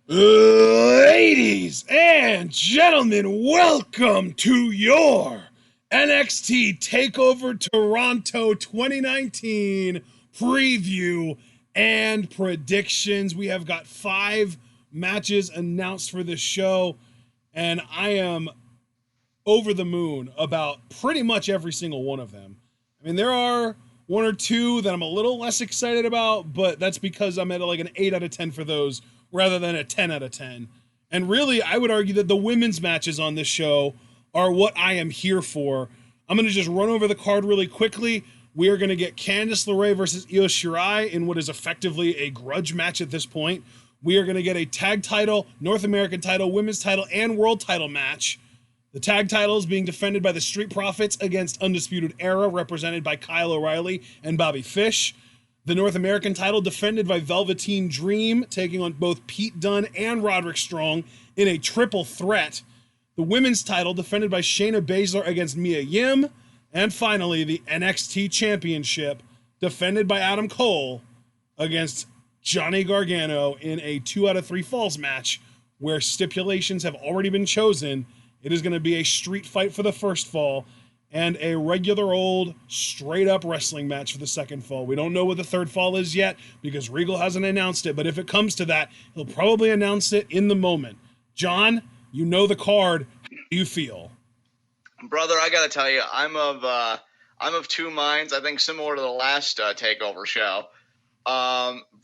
Ladies and gentlemen, welcome to your NXT Takeover Toronto 2019 preview and predictions. We have got 5 matches announced for this show, and I am over the moon about pretty much every single one of them. I mean, there are one or two that I'm a little less excited about, but that's because I'm at like an 8 out of 10 for those rather than a 10 out of 10. And really, I would argue that the women's matches on this show are what I am here for. I'm going to just run over the card really quickly. We are going to get Candice LeRae versus Io Shirai in what is effectively a grudge match at this point. We are going to get a tag title, North American title, women's title, and world title match. The tag titles being defended by the Street Profits against Undisputed Era, represented by Kyle O'Reilly and Bobby Fish. The North American title defended by Velveteen Dream, taking on both Pete Dunne and Roderick Strong in a triple threat. The women's title defended by Shayna Baszler against Mia Yim. And finally, the NXT Championship defended by Adam Cole against Johnny Gargano in a 2 out of 3 falls match where stipulations have already been chosen. It is going to be a street fight for the first fall and a regular old straight up wrestling match for the second fall. We don't know what the third fall is yet because Regal hasn't announced it, but if it comes to that, he'll probably announce it in the moment. John, you know the card. How do you feel? Brother, I got to tell you, I'm of two minds. I think similar to the last Takeover show.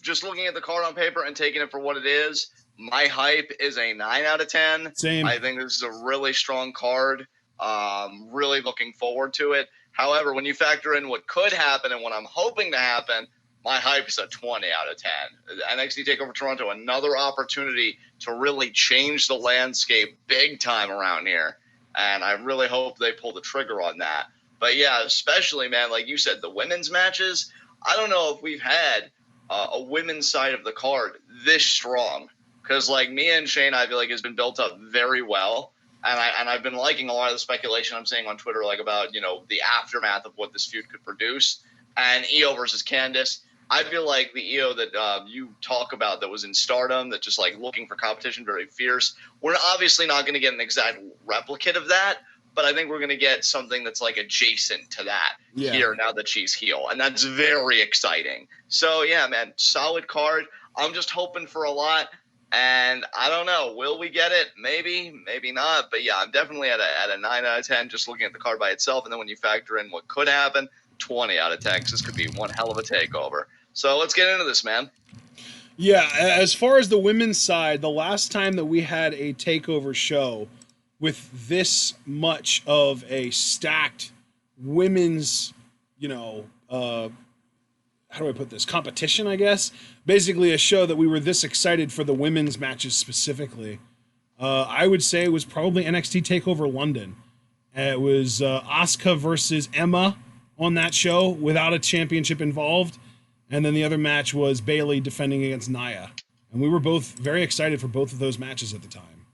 Just looking at the card on paper and taking it for what it is, my hype is a 9 out of 10. Same. I think this is a really strong card. Really looking forward to it. However, when you factor in what could happen and what I'm hoping to happen, my hype is a 20 out of 10. NXT TakeOver Toronto, another opportunity to really change the landscape big time around here. And I really hope they pull the trigger on that. But yeah, especially, man, like you said, the women's matches, I don't know if we've had a women's side of the card this strong. Because like Mia and Shayna, I feel like has been built up very well. And I've been liking a lot of the speculation I'm seeing on Twitter, like about, the aftermath of what this feud could produce. And Io versus Candice, I feel like the Io that you talk about that was in Stardom, that just like looking for competition, very fierce. We're obviously not going to get an exact replicate of that, but I think we're going to get something that's like adjacent to that here now that she's heel. And that's very exciting. So yeah, man, solid card. I'm just hoping for a lot. And I don't know, will we get it? Maybe, maybe not. But yeah, I'm definitely at a 9 out of 10 just looking at the card by itself. And then when you factor in what could happen, 20 out of 10, because this could be one hell of a takeover. So let's get into this, man. Yeah, as far as the women's side, the last time that we had a takeover show with this much of a stacked women's, how do I put this? Competition, I guess. Basically a show that we were this excited for the women's matches specifically. I would say it was probably NXT TakeOver London. It was Asuka versus Emma on that show without a championship involved. And then the other match was Bayley defending against Nia. And we were both very excited for both of those matches at the time.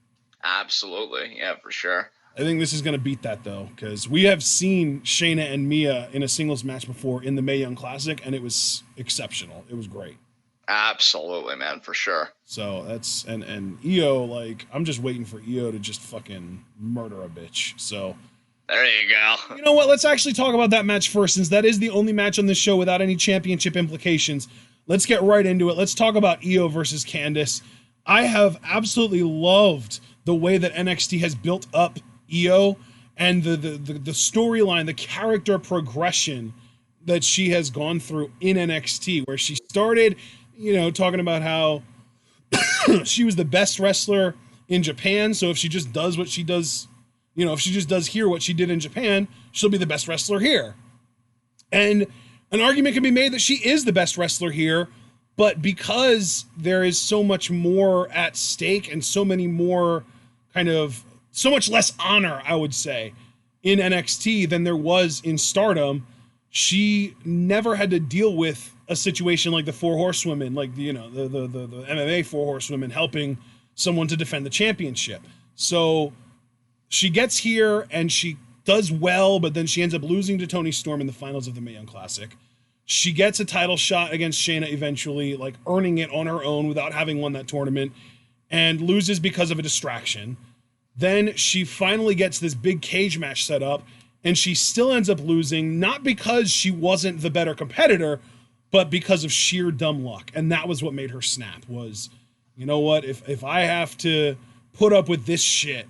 Absolutely. Yeah, for sure. I think this is going to beat that, though, because we have seen Shayna and Mia in a singles match before in the Mae Young Classic, and it was exceptional. It was great. Absolutely, man, for sure. So that's and Io, like, I'm just waiting for Io to just fucking murder a bitch. So there you go. You know what? Let's actually talk about that match first, since that is the only match on this show without any championship implications. Let's get right into it. Let's talk about Io versus Candice. I have absolutely loved the way that NXT has built up Io and the storyline, the character progression that she has gone through in NXT, where she started, talking about how she was the best wrestler in Japan. So if she just does what she does, if she just does here what she did in Japan, she'll be the best wrestler here. And an argument can be made that she is the best wrestler here, but because there is so much more at stake and so many more so much less honor, I would say, in NXT than there was in Stardom, she never had to deal with a situation like the Four Horsewomen, like the MMA Four Horsewomen helping someone to defend the championship. So she gets here and she does well, but then she ends up losing to Toni Storm in the finals of the Mae Young Classic. She gets a title shot against Shayna eventually, like earning it on her own without having won that tournament. and loses because of a distraction. Then she finally gets this big cage match set up, and she still ends up losing, not because she wasn't the better competitor, but because of sheer dumb luck. And that was what made her snap, was, you know what, if I have to put up with this shit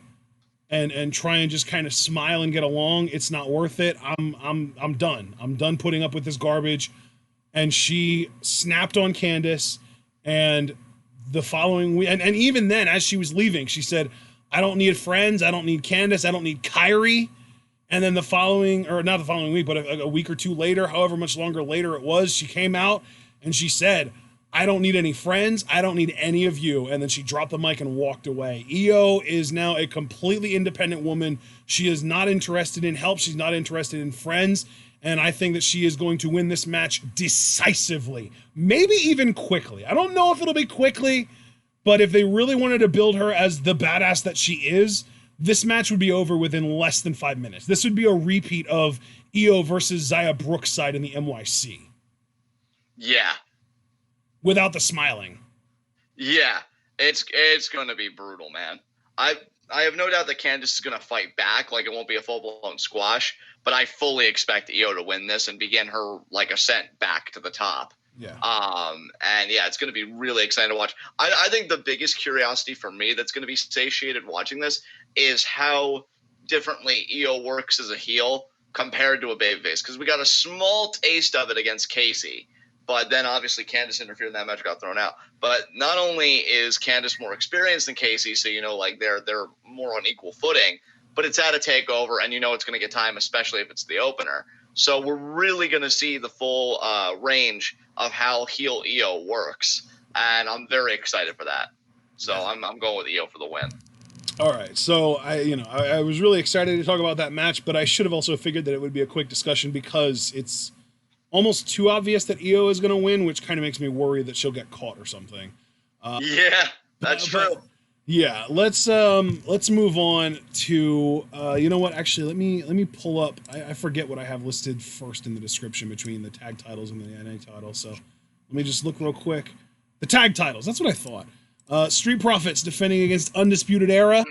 and try and just kind of smile and get along, it's not worth it. I'm done. I'm done putting up with this garbage. And she snapped on Candice, and the following week, and even then, as she was leaving, she said, I don't need friends, I don't need Candice, I don't need Kyrie. And then the following, or not the following week, but a week or two later, however much longer later it was, she came out and she said, I don't need any friends, I don't need any of you. And then she dropped the mic and walked away. Io is now a completely independent woman. She is not interested in help, she's not interested in friends. And I think that she is going to win this match decisively, maybe even quickly. I don't know if it'll be quickly, but if they really wanted to build her as the badass that she is, this match would be over within less than 5 minutes. This would be a repeat of Io versus Xia Brookside in the NYC. Yeah. Without the smiling. Yeah. It's going to be brutal, man. I have no doubt that Candice is going to fight back. Like, it won't be a full-blown squash, but I fully expect Io to win this and begin her, like, ascent back to the top. Yeah. And yeah, it's going to be really exciting to watch. I think the biggest curiosity for me that's going to be satiated watching this is how differently Io works as a heel compared to a babyface. Because we got a small taste of it against Casey, but then obviously Candice interfered in that match, got thrown out. But not only is Candice more experienced than Casey, so you know, like they're more on equal footing, but it's at a takeover, and you know it's going to get time, especially if it's the opener. So we're really going to see the full range of how heel Io works, and I'm very excited for that. So I'm going with Io for the win. All right, so I was really excited to talk about that match, but I should have also figured that it would be a quick discussion because it's almost too obvious that Io is going to win, which kind of makes me worry that she'll get caught or something. Yeah, that's true. Yeah, let's move on to you know what? Actually, let me pull up. I forget what I have listed first in the description between the tag titles and the NA title. So let me just look real quick. The tag titles. That's what I thought. Street Profits defending against Undisputed Era.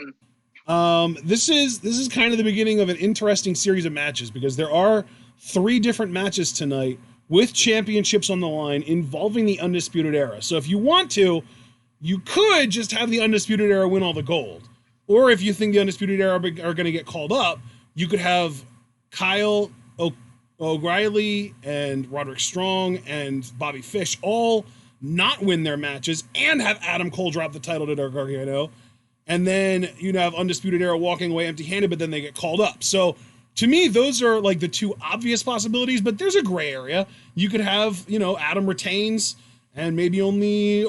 This is kind of the beginning of an interesting series of matches because there are 3 different matches tonight with championships on the line involving the Undisputed Era. So if you want to, you could just have the Undisputed Era win all the gold. Or if you think the Undisputed Era are going to get called up, you could have Kyle O'Reilly and Roderick Strong and Bobby Fish all not win their matches and have Adam Cole drop the title to Gargano. And then you have Undisputed Era walking away empty-handed, but then they get called up. So to me, those are like the 2 obvious possibilities, but there's a gray area. You could have, Adam retains and maybe only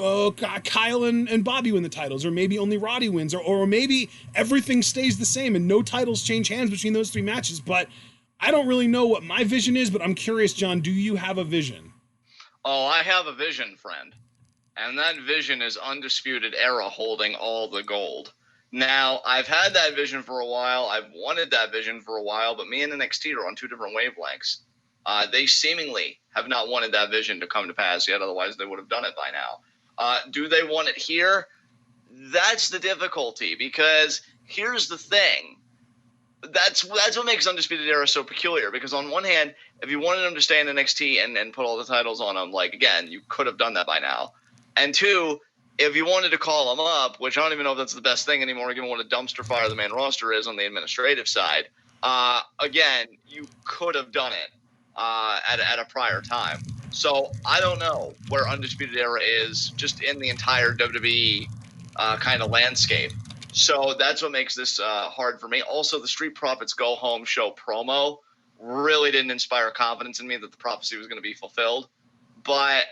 Kyle and Bobby win the titles, or maybe only Roddy wins, or maybe everything stays the same and no titles change hands between those 3 matches. But I don't really know what my vision is, but I'm curious, John, do you have a vision? Oh, I have a vision, friend. And that vision is Undisputed Era holding all the gold. Now, I've had that vision for a while. I've wanted that vision for a while, but me and NXT are on 2 different wavelengths. They seemingly have not wanted that vision to come to pass yet. Otherwise, they would have done it by now. Do they want it here? That's the difficulty, because here's the thing. That's what makes Undisputed Era so peculiar, because on one hand, if you wanted them to stay in NXT and put all the titles on them, like, again, you could have done that by now. And 2, if you wanted to call them up, which I don't even know if that's the best thing anymore, given what a dumpster fire the main roster is on the administrative side, again, you could have done it at a prior time. So I don't know where Undisputed Era is just in the entire WWE kind of landscape. So that's what makes this hard for me. Also, the Street Profits Go Home show promo really didn't inspire confidence in me that the prophecy was going to be fulfilled. But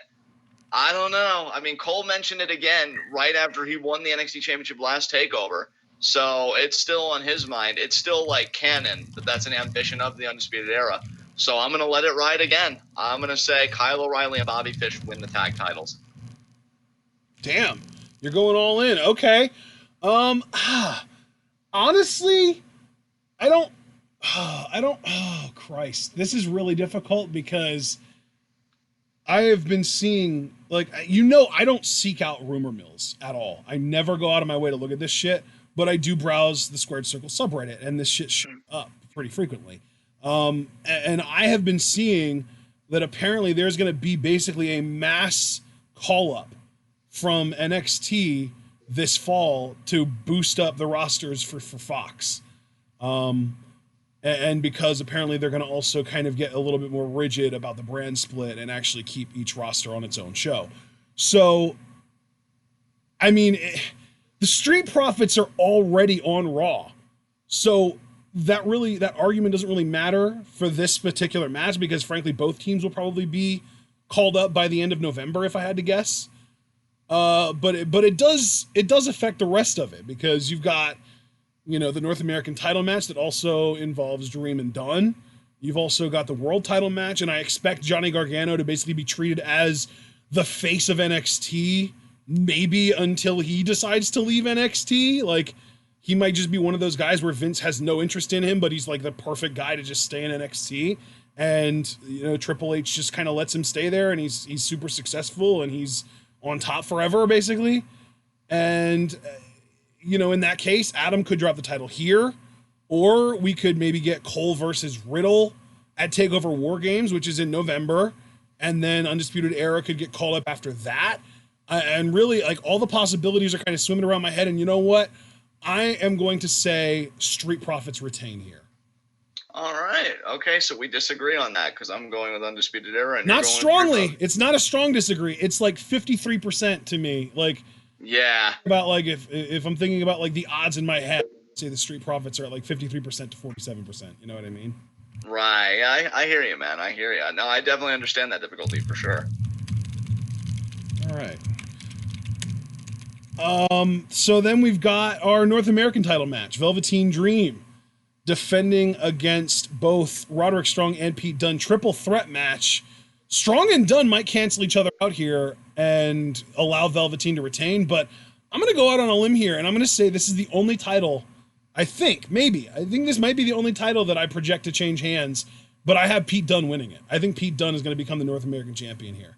I don't know. I mean, Cole mentioned it again right after he won the NXT Championship last TakeOver. So it's still on his mind. It's still like canon that that's an ambition of the Undisputed Era. So I'm going to let it ride again. I'm going to say Kyle O'Reilly and Bobby Fish win the tag titles. Damn, you're going all in. Okay. Honestly, I don't, Christ, this is really difficult because I have been seeing Like, I don't seek out rumor mills at all. I never go out of my way to look at this shit, but I do browse the Squared Circle subreddit, and this shit shows up pretty frequently. And I have been seeing that apparently there's going to be basically a mass call up from NXT this fall to boost up the rosters for Fox. And because apparently they're going to also kind of get a little bit more rigid about the brand split and actually keep each roster on its own show. So, I mean, the Street Profits are already on Raw. So that argument doesn't really matter for this particular match, because frankly, both teams will probably be called up by the end of November, if I had to guess. But it does affect the rest of it, because you've got, the North American title match that also involves Dream and Dunne. You've also got the world title match, and I expect Johnny Gargano to basically be treated as the face of NXT, maybe until he decides to leave NXT. Like, he might just be one of those guys where Vince has no interest in him, but he's like the perfect guy to just stay in NXT. And, Triple H just kind of lets him stay there, and he's super successful, and he's on top forever, basically. And, in that case, Adam could drop the title here, or we could maybe get Cole versus Riddle at TakeOver War Games, which is in November, and then Undisputed Era could get called up after that. And really, like, all the possibilities are kind of swimming around my head, and you know what? I am going to say Street Profits retain here. All right. Okay, so we disagree on that, because I'm going with Undisputed Era. And not strongly. It's not a strong disagree. It's like 53% to me. Like, yeah. About like if I'm thinking about like the odds in my head, say the Street Profits are at like 53% to 47%. You know what I mean? Right. Yeah, I hear you, man. I hear you. No, I definitely understand that difficulty for sure. All right. So then we've got our North American title match, Velveteen Dream defending against both Roderick Strong and Pete Dunne. Triple threat match. Strong and Dunne might cancel each other out here and allow Velveteen to retain, but I'm going to go out on a limb here, and I'm going to say this is the only title, I think this might be the only title that I project to change hands, but I have Pete Dunne winning it. I think Pete Dunne is going to become the North American champion here.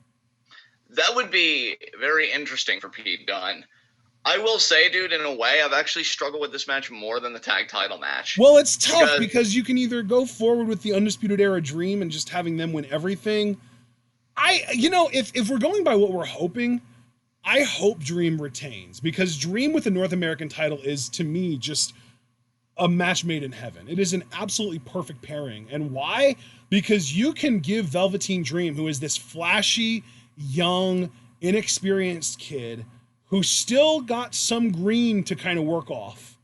That would be very interesting for Pete Dunne. I will say, dude, in a way, I've actually struggled with this match more than the tag title match. Well, it's tough because you can either go forward with the Undisputed Era Dream and just having them win everything. If we're going by what we're hoping, I hope Dream retains, because Dream with the North American title is, to me, just a match made in heaven. It is an absolutely perfect pairing. And why? Because you can give Velveteen Dream, who is this flashy, young, inexperienced kid who still got some green to kind of work off,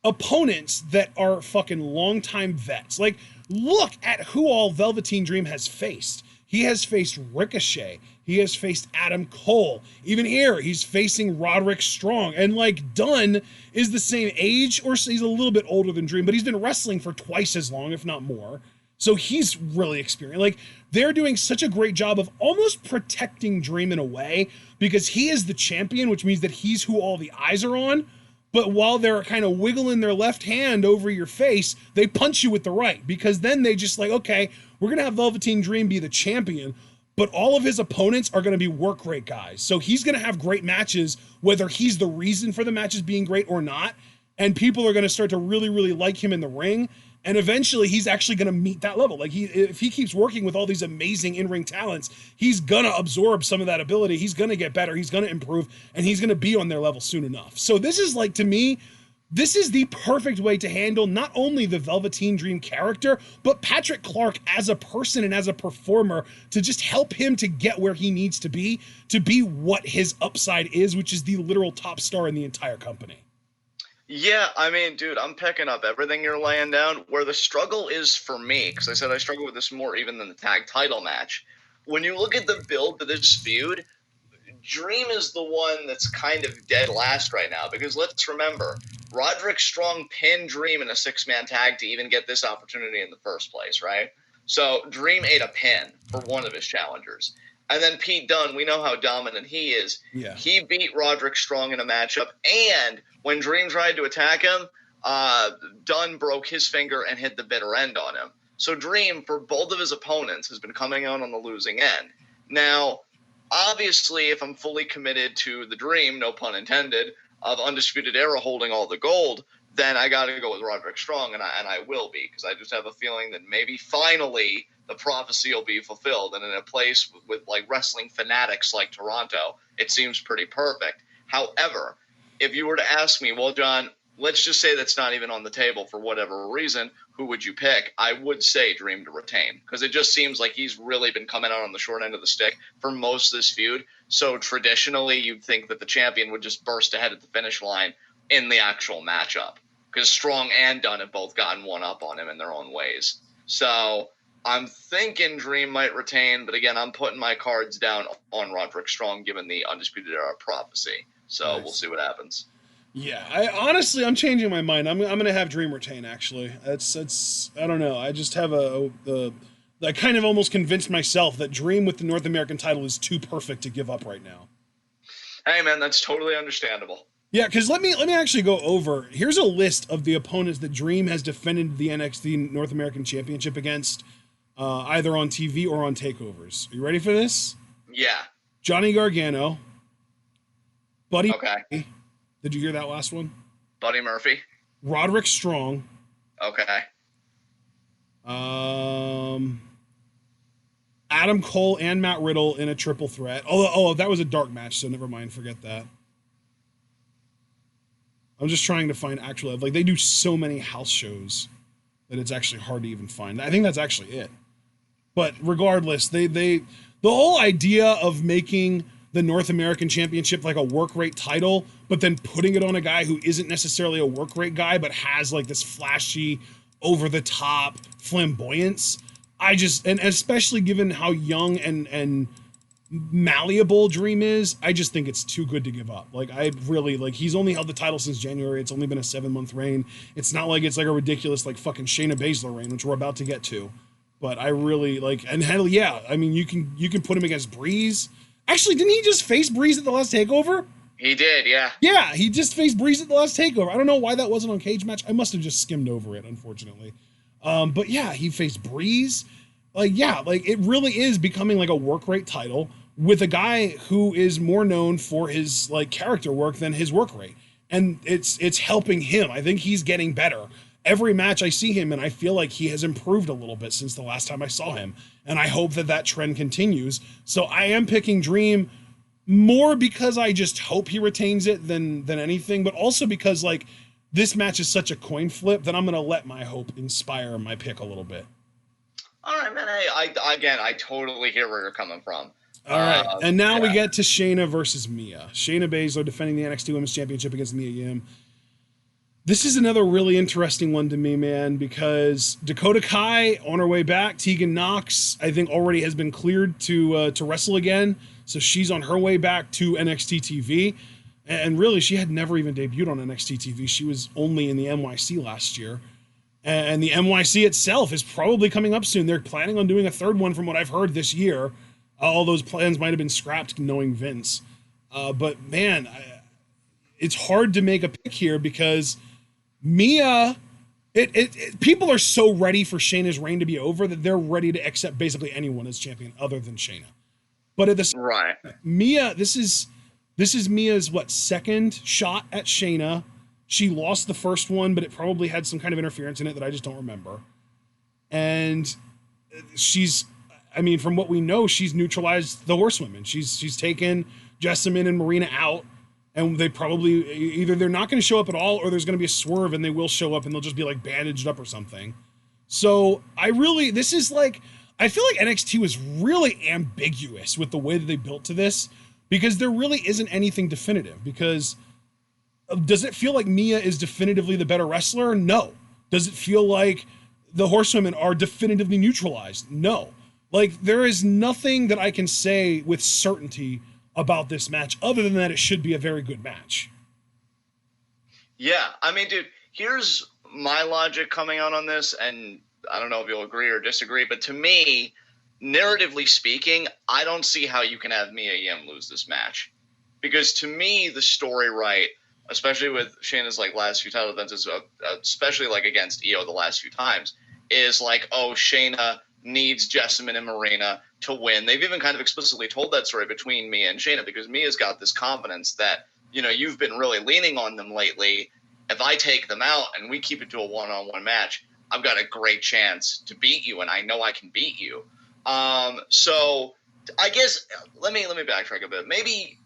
opponents that are fucking longtime vets. Like, look at who all Velveteen Dream has faced. He has faced Ricochet. He has faced Adam Cole. Even here, he's facing Roderick Strong. And like, Dunne is the same age, or he's a little bit older than Dream, but he's been wrestling for twice as long, if not more. So he's really experienced. Like, they're doing such a great job of almost protecting Dream in a way, because he is the champion, which means that he's who all the eyes are on. But while they're kind of wiggling their left hand over your face, they punch you with the right, because then they just like, okay, we're going to have Velveteen Dream be the champion, but all of his opponents are going to be work rate guys. So he's going to have great matches, whether he's the reason for the matches being great or not. And people are going to start to really, really like him in the ring. And eventually he's actually going to meet that level. Like, if he keeps working with all these amazing in-ring talents, he's going to absorb some of that ability. He's going to get better. He's going to improve, and he's going to be on their level soon enough. So this is like, to me, this is the perfect way to handle not only the Velveteen Dream character, but Patrick Clark as a person and as a performer, to just help him to get where he needs to be what his upside is, which is the literal top star in the entire company. Yeah, I mean, dude, I'm picking up everything you're laying down. Where the struggle is for me, because I said I struggle with this more even than the tag title match. When you look at the build to this feud, Dream is the one that's kind of dead last right now, because let's remember, Roderick Strong pinned Dream in a 6-man tag to even get this opportunity in the first place, right? So Dream ate a pin for one of his challengers. And then Pete Dunne, we know how dominant he is. Yeah. He beat Roderick Strong in a matchup, and when Dream tried to attack him, Dunne broke his finger and hit the bitter end on him. So Dream, for both of his opponents, has been coming out on the losing end. Now, obviously, if I'm fully committed to the dream, no pun intended, of Undisputed Era holding all the gold, then I got to go with Roderick Strong, and I will be, because I just have a feeling that maybe finally the prophecy will be fulfilled. And in a place with like wrestling fanatics like Toronto, it seems pretty perfect. However, if you were to ask me, well, John, let's just say that's not even on the table for whatever reason, who would you pick? I would say Dream to retain, because it just seems like he's really been coming out on the short end of the stick for most of this feud. So traditionally, you'd think that the champion would just burst ahead at the finish line in the actual matchup, because Strong and Dunne have both gotten one up on him in their own ways. So I'm thinking Dream might retain, but again, I'm putting my cards down on Roderick Strong given the Undisputed Era prophecy. So We'll see what happens. Yeah, I'm changing my mind. I'm gonna have Dream retain. Actually, it's I don't know. I just have I kind of almost convinced myself that Dream with the North American title is too perfect to give up right now. Hey man, that's totally understandable. Yeah, because let me actually go over. Here's a list of the opponents that Dream has defended the NXT North American Championship against, either on TV or on takeovers. Are you ready for this? Yeah. Johnny Gargano. Buddy. Okay. Did you hear that last one? Buddy Murphy. Roderick Strong. Okay. Adam Cole and Matt Riddle in a triple threat. Oh, that was a dark match, so never mind. Forget that. I'm just trying to find actual, like, they do so many house shows that it's actually hard to even find. I think that's actually it. But regardless, the whole idea of making the North American Championship like a work rate title, but then putting it on a guy who isn't necessarily a work rate guy, but has like this flashy, over the top flamboyance. And especially given how young and malleable Dream is, I just think it's too good to give up. Like, I really, like, he's only held the title since January. It's only been a 7-month reign. It's not like it's like a ridiculous, like, fucking Shayna Baszler reign, which we're about to get to. But I really, like, and hell yeah, I mean, you can put him against Breeze. Actually, didn't he just face Breeze at the last takeover? He did, yeah. Yeah, he just faced Breeze at the last takeover. I don't know why that wasn't on Cage Match. I must have just skimmed over it, unfortunately. But yeah, he faced Breeze. Like, yeah, like, it really is becoming like a work rate title with a guy who is more known for his like character work than his work rate. And it's helping him. I think he's getting better. Every match I see him in, I feel like he has improved a little bit since the last time I saw him. And I hope that trend continues. So I am picking Dream more because I just hope he retains it than anything, but also because, like, this match is such a coin flip that I'm going to let my hope inspire my pick a little bit. All right, man. I totally hear where you're coming from. All right, and now we get to Shayna versus Mia. Shayna Baszler defending the NXT Women's Championship against Mia Yim. This is another really interesting one to me, man, because Dakota Kai on her way back. Tegan Nox, I think, already has been cleared to wrestle again, so she's on her way back to NXT TV. And really, she had never even debuted on NXT TV. She was only in the NYC last year. And the NYC itself is probably coming up soon. They're planning on doing a third one from what I've heard this year. All those plans might have been scrapped knowing Vince. But man, it's hard to make a pick here because Mia, people are so ready for Shayna's reign to be over that they're ready to accept basically anyone as champion other than Shayna. But at the same time, Mia, this is Mia's second shot at Shayna. She lost the first one, but it probably had some kind of interference in it that I just don't remember. And from what we know, she's neutralized the horsewomen. She's taken Jessamine and Marina out, and they probably either they're not going to show up at all, or there's going to be a swerve and they will show up and they'll just be like bandaged up or something. So I feel like NXT was really ambiguous with the way that they built to this, because there really isn't anything definitive. Because does it feel like Mia is definitively the better wrestler? No. Does it feel like the horsewomen are definitively neutralized? No. Like, there is nothing that I can say with certainty about this match other than that it should be a very good match. Yeah, I mean, dude, here's my logic coming out on this, and I don't know if you'll agree or disagree, but to me, narratively speaking, I don't see how you can have Mia Yim lose this match. Because to me, the story, right, especially with Shayna's last few title defenses, especially against Io the last few times, is oh, Shayna needs Jessamine and Marina to win. They've even kind of explicitly told that story between Mia and Shayna, because Mia's got this confidence that, you know, you've been really leaning on them lately. If I take them out and we keep it to a one-on-one match, I've got a great chance to beat you, and I know I can beat you. So I guess let me backtrack a bit. Maybe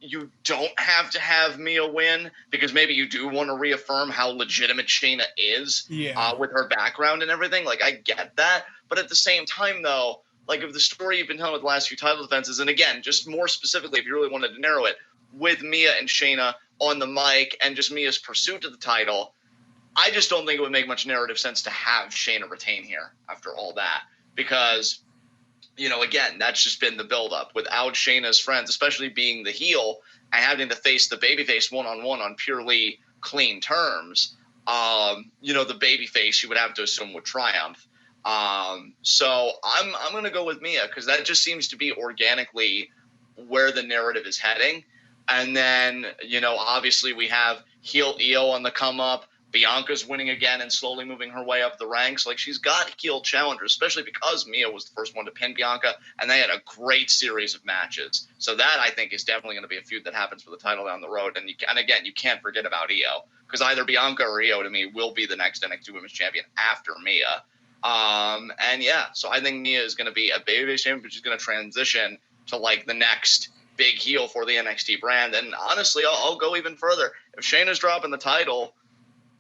you don't have to have Mia win, because maybe you do want to reaffirm how legitimate Shayna is with her background and everything. Like, I get that. But at the same time, though, like, if the story you've been telling with the last few title defenses, and again, just more specifically, if you really wanted to narrow it, with Mia and Shayna on the mic and just Mia's pursuit of the title, I just don't think it would make much narrative sense to have Shayna retain here after all that. Because, you know, again, that's just been the buildup. Without Shayna's friends, especially being the heel and having to face the babyface one-on-one on purely clean terms, you know, the babyface you would have to assume would triumph. So I'm going to go with Mia, because that just seems to be organically where the narrative is heading. And then, you know, obviously we have heel Io on the come up. Bianca's winning again and slowly moving her way up the ranks. Like, she's got heel challengers, especially because Mia was the first one to pin Bianca, and they had a great series of matches. So that, I think, is definitely going to be a feud that happens for the title down the road. And again, you can't forget about Io, because either Bianca or Io, to me, will be the next NXT Women's Champion after Mia. And yeah, so I think Mia is going to be a babyface champion, but she's going to transition to, like, the next big heel for the NXT brand. And honestly, I'll go even further. If Shayna's dropping the title,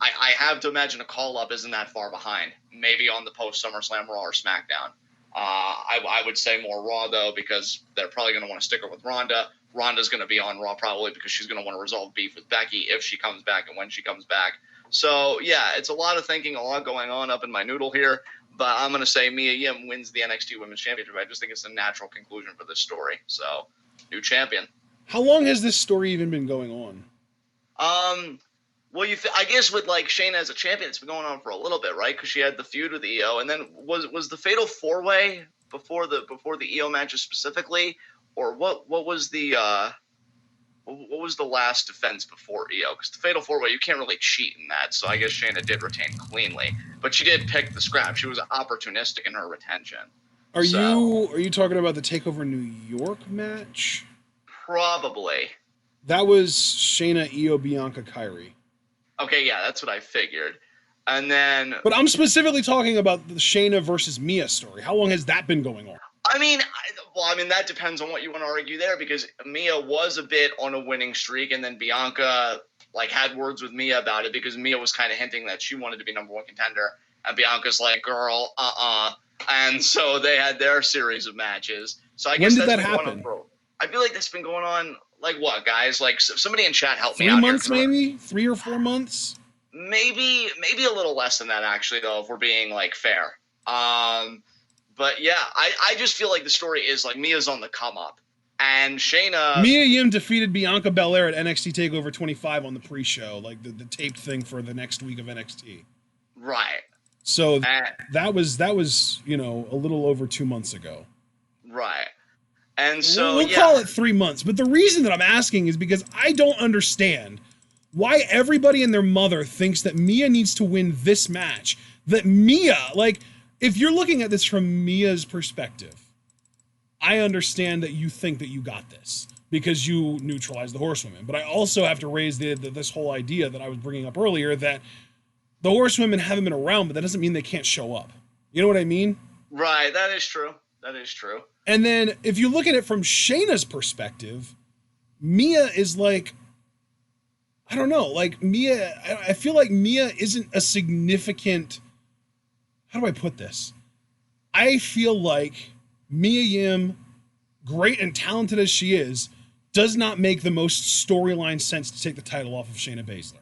I have to imagine a call-up isn't that far behind. Maybe on the post-SummerSlam Raw or SmackDown. I would say more Raw, though, because they're probably going to want to stick her with Ronda. Ronda's going to be on Raw probably because she's going to want to resolve beef with Becky if she comes back and when she comes back. So, yeah, it's a lot of thinking, a lot going on up in my noodle here. But I'm going to say Mia Yim wins the NXT Women's Championship. I just think it's a natural conclusion for this story. So, new champion. How long has this story even been going on? Well, I guess with, like, Shayna as a champion, it's been going on for a little bit, right? Because she had the feud with Io, and then was the Fatal 4-Way before the Io matches specifically, or what was the last defense before Io? Because the Fatal 4-Way, you can't really cheat in that, so I guess Shayna did retain cleanly, but she did pick the scrap. She was opportunistic in her retention. Are you talking about the Takeover New York match? Probably. That was Shayna, Io, Bianca, Kairi. Okay, yeah, that's what I figured. And then... But I'm specifically talking about the Shayna versus Mia story. How long has that been going on? I mean, that depends on what you want to argue there, because Mia was a bit on a winning streak, and then Bianca, like, had words with Mia about it, because Mia was kind of hinting that she wanted to be number one contender, and Bianca's like, girl, and so they had their series of matches. So I guess when did that happen? I feel like that's been going on... Like what, guys? Like, somebody in chat help me out. 3 months, maybe? 3 or 4 months? Maybe a little less than that, actually, though, if we're being, like, fair. But, yeah, I just feel like the story is, like, Mia's on the come-up. And Shayna... Mia Yim defeated Bianca Belair at NXT TakeOver 25 on the pre-show, like the taped thing for the next week of NXT. Right. So that was, you know, a little over 2 months ago. Right. And so, we'll call it 3 months. But the reason that I'm asking is because I don't understand why everybody and their mother thinks that Mia needs to win this match. That Mia, like, if you're looking at this from Mia's perspective, I understand that you think that you got this because you neutralized the horsewomen. But I also have to raise this whole idea that I was bringing up earlier, that the horsewomen haven't been around, but that doesn't mean they can't show up. You know what I mean? Right. That is true. And then if you look at it from Shayna's perspective, Mia is like, I don't know, like Mia, I feel like Mia isn't a significant, how do I put this? I feel like Mia Yim, great and talented as she is, does not make the most storyline sense to take the title off of Shayna Baszler.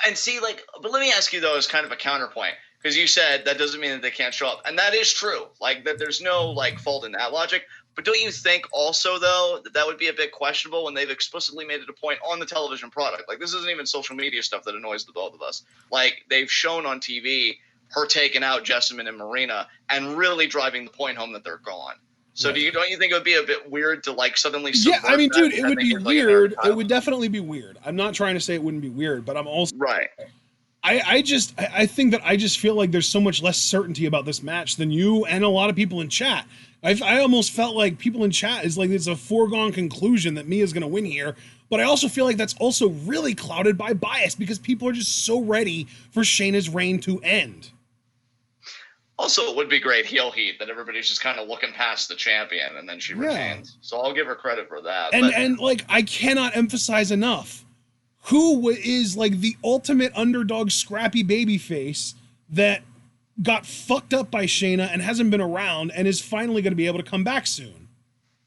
And see, like, but let me ask you, though, as kind of a counterpoint. Because you said that doesn't mean that they can't show up. And that is true. Like, that there's no, like, fault in that logic. But don't you think also, though, that would be a bit questionable when they've explicitly made it a point on the television product? Like, this isn't even social media stuff that annoys the both of us. Like, they've shown on TV her taking out Jessamine and Marina and really driving the point home that they're gone. So right. Don't you think it would be a bit weird to, like, suddenly... Yeah, I mean, dude, it would be weird. It would definitely be weird. I'm not trying to say it wouldn't be weird, but I'm also... Right. I think that I just feel like there's so much less certainty about this match than you and a lot of people in chat. I almost felt like people in chat is like it's a foregone conclusion that Mia's going to win here, but I also feel like that's also really clouded by bias because people are just so ready for Shayna's reign to end. Also, it would be great heel heat that everybody's just kind of looking past the champion and then she retains. So I'll give her credit for that. And like I cannot emphasize enough, who is like the ultimate underdog scrappy babyface that got fucked up by Shayna and hasn't been around and is finally going to be able to come back soon.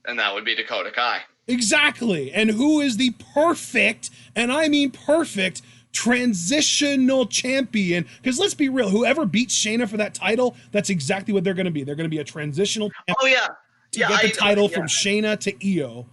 And that would be Dakota Kai. Exactly. And who is the perfect, and I mean perfect, transitional champion? Because let's be real, whoever beats Shayna for that title, that's exactly what they're going to be. They're going to be a transitional champion. Oh, yeah. To get the title from Shayna to Io.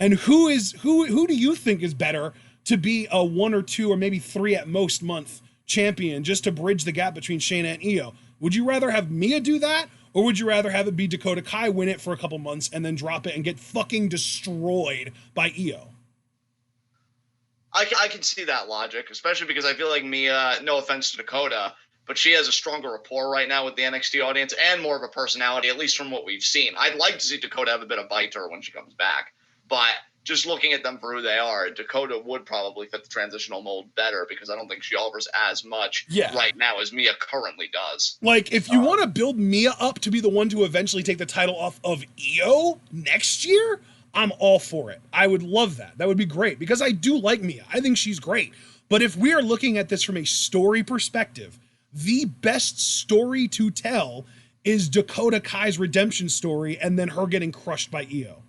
And who do you think is better to be a 1 or 2 or maybe 3 at most month champion just to bridge the gap between Shayna and Io? Would you rather have Mia do that, or would you rather have it be Dakota Kai win it for a couple months and then drop it and get fucking destroyed by Io? I can see that logic, especially because I feel like Mia, no offense to Dakota, but she has a stronger rapport right now with the NXT audience and more of a personality, at least from what we've seen. I'd like to see Dakota have a bit of bite to her when she comes back, but just looking at them for who they are, Dakota would probably fit the transitional mold better because I don't think she offers as much right now as Mia currently does. Like, if you want to build Mia up to be the one to eventually take the title off of Io next year, I'm all for it. I would love that. That would be great because I do like Mia. I think she's great. But if we are looking at this from a story perspective, the best story to tell is Dakota Kai's redemption story and then her getting crushed by Io.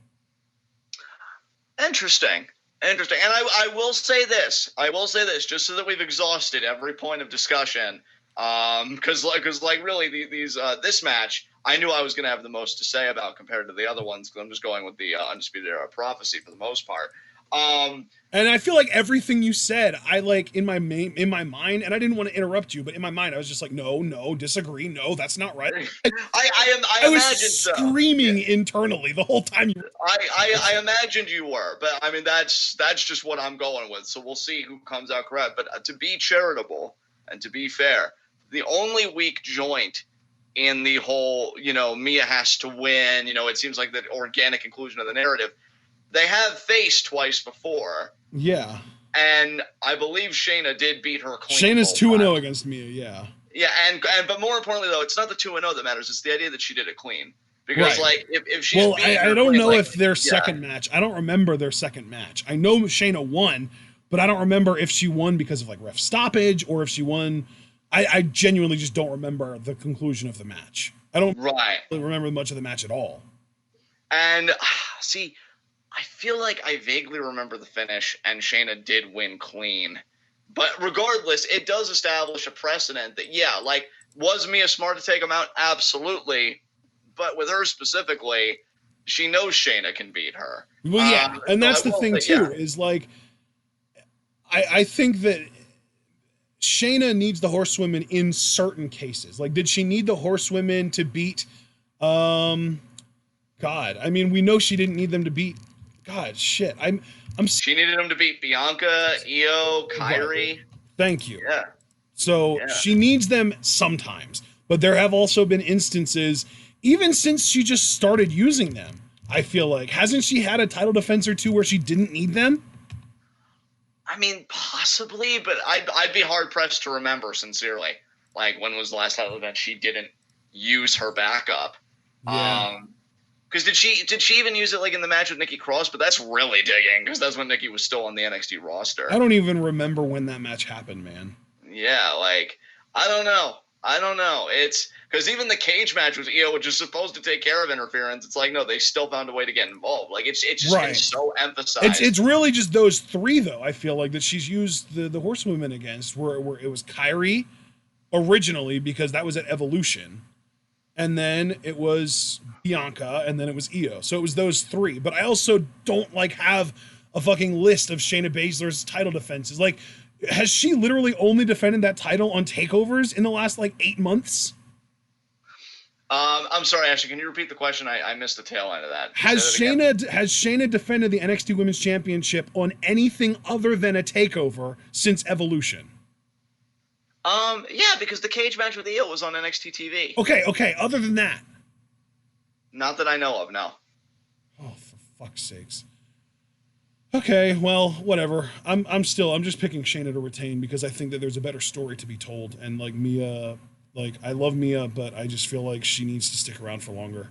Interesting. And I will say this, just so that we've exhausted every point of discussion, because really these this match, I knew I was going to have the most to say about compared to the other ones, because I'm just going with the Undisputed Era Prophecy for the most part. And I feel like everything you said, I like in my mind, and I didn't want to interrupt you, but in my mind, I was just like, no, disagree, no, that's not right. I was screaming internally the whole time. I imagined you were, but I mean that's just what I'm going with. So we'll see who comes out correct. But to be charitable and to be fair, the only weak joint in the whole, Mia has to win. It seems like the organic inclusion of the narrative. They have faced twice before. Yeah. And I believe Shayna did beat her clean. Shayna's 2-0 against Mia, yeah. Yeah, but more importantly, though, it's not the 2-0 that matters. It's the idea that she did it clean. Because, if she's I don't know if their second match. I don't remember their second match. I know Shayna won, but I don't remember if she won because of, ref stoppage or if she won. I genuinely just don't remember the conclusion of the match. I don't really remember much of the match at all. And, see, I feel like I vaguely remember the finish, and Shayna did win clean. But regardless, it does establish a precedent that, was Mia smart to take him out? Absolutely. But with her specifically, she knows Shayna can beat her. Well, yeah, and that's the thing, too, is, I think that Shayna needs the horsewomen in certain cases. Did she need the horsewomen to beat, God, I mean, we know she didn't need them to beat, God, shit. She needed them to beat Bianca, Io, Kairi. Right. Thank you. Yeah. So she needs them sometimes, but there have also been instances, even since she just started using them, I feel like, hasn't she had a title defense or two where she didn't need them? I mean, possibly, but I'd be hard pressed to remember, sincerely. When was the last title event she didn't use her backup? Yeah. Because did she even use it in the match with Nikki Cross? But that's really digging, because that's when Nikki was still on the NXT roster. I don't even remember when that match happened, man. Yeah, I don't know. It's because even the cage match with Io, which is supposed to take care of interference, it's no, they still found a way to get involved. It's just been so emphasized. It's really just those three, though, I feel like, that she's used the horsewomen against, where it was Kairi originally, because that was at Evolution. And then it was Bianca, and then it was Io. So it was those three. But I also don't have a fucking list of Shayna Baszler's title defenses. Has she literally only defended that title on takeovers in the last 8 months? I'm sorry, Ashley. Can you repeat the question? I missed the tail end of that. Has Shayna defended the NXT Women's Championship on anything other than a takeover since Evolution? Yeah, because the cage match with Io was on NXT TV. Okay. Other than that. Not that I know of, no. Oh, for fuck's sakes. Okay, well, whatever. I'm just picking Shayna to retain because I think that there's a better story to be told. And like Mia, like I love Mia, but I just feel like she needs to stick around for longer.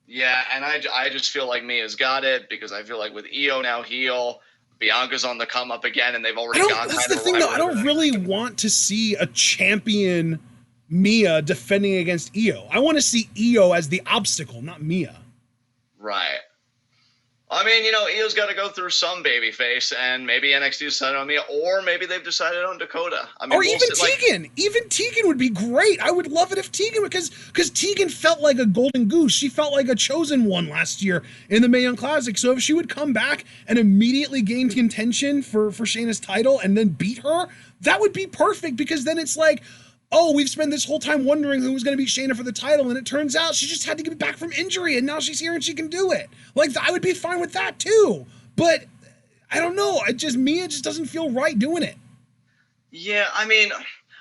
Yeah, and I just feel like Mia's got it because I feel like with Io now heel, Bianca's on the come up again, and they've already got. That's the thing, though. I don't really want to see a champion Mia defending against Io. I want to see Io as the obstacle, not Mia. Right. I mean, Io's got to go through some babyface, and maybe NXT decided on Mia, or maybe they've decided on Dakota. I mean, or even Tegan. Even Tegan would be great. I would love it if Tegan, because Tegan felt like a golden goose. She felt like a chosen one last year in the Mae Young Classic. So if she would come back and immediately gain contention for Shayna's title and then beat her, that would be perfect, because then it's like, oh, we've spent this whole time wondering who was going to beat Shayna for the title, and it turns out she just had to get back from injury, and now she's here and she can do it. Like, I would be fine with that too. But I don't know. Mia just doesn't feel right doing it. Yeah, I mean,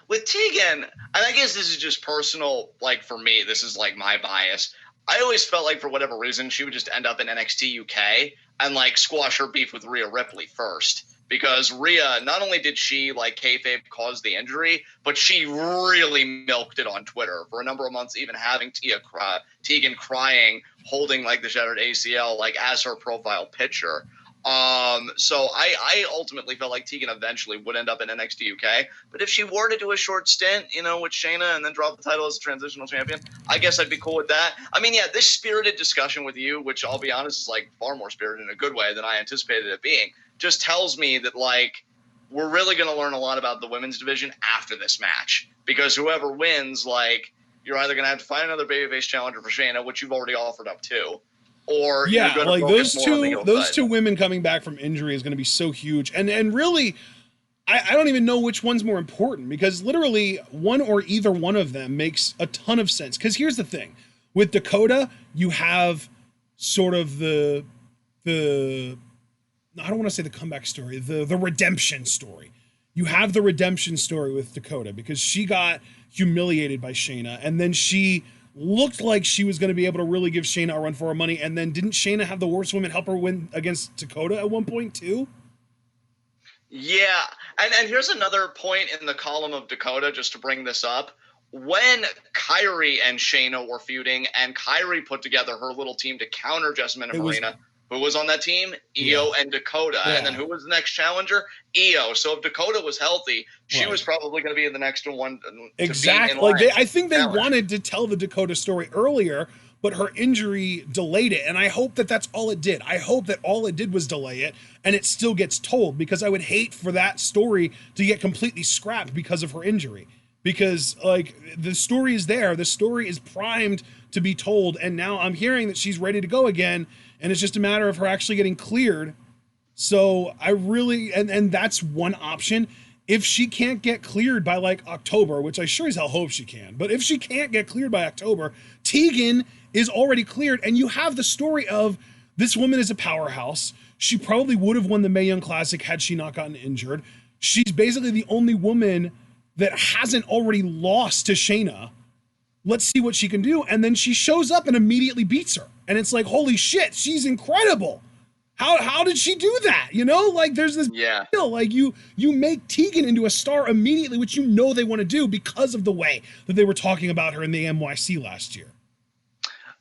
with Tegan, and I guess this is just personal, like for me, this is like my bias. I always felt like for whatever reason, she would just end up in NXT UK and like squash her beef with Rhea Ripley first. Because Rhea, not only did she, like, kayfabe cause the injury, but she really milked it on Twitter for a number of months, even having Tegan crying, holding, like, the shattered ACL, like, as her profile picture. So I ultimately felt like Tegan eventually would end up in NXT UK. But if she were to do a short stint, with Shayna and then drop the title as a transitional champion, I guess I'd be cool with that. I mean, yeah, this spirited discussion with you, which I'll be honest is like far more spirited in a good way than I anticipated it being, just tells me that like we're really going to learn a lot about the women's division after this match, because whoever wins, like, you're either going to have to find another babyface challenger for Shayna, which you've already offered up to, or yeah, you're like those two women coming back from injury is going to be so huge, and really, I don't even know which one's more important, because literally one or either one of them makes a ton of sense. Because here's the thing, with Dakota, you have sort of the I don't want to say the comeback story, the redemption story. You have the redemption story with Dakota, because she got humiliated by Shayna, and then she looked like she was going to be able to really give Shayna a run for her money, and then didn't Shayna have the worst women help her win against Dakota at one point too? Yeah, and here's another point in the column of Dakota, just to bring this up. When Kairi and Shayna were feuding, and Kairi put together her little team to counter Jessamine and Marina, who was on that team? Io and Dakota. Yeah. And then who was the next challenger? Io. So if Dakota was healthy, she was probably going to be the next one. Exactly. Like I think they wanted to tell the Dakota story earlier, but her injury delayed it. And I hope that that's all it did. I hope that all it did was delay it, and it still gets told, because I would hate for that story to get completely scrapped because of her injury. Because like the story is there, the story is primed to be told, and now I'm hearing that she's ready to go again, and it's just a matter of her actually getting cleared. So I really, and that's one option. If she can't get cleared by like October, which I sure as hell hope she can, but if she can't get cleared by October, Tegan is already cleared, and you have the story of this woman is a powerhouse. She probably would have won the Mae Young Classic had she not gotten injured. She's basically the only woman that hasn't already lost to Shayna. Let's see what she can do. And then she shows up and immediately beats her. And it's like, holy shit, she's incredible. How did she do that? Like there's this deal. Like you make Tegan into a star immediately, which they want to do because of the way that they were talking about her in the NYC last year.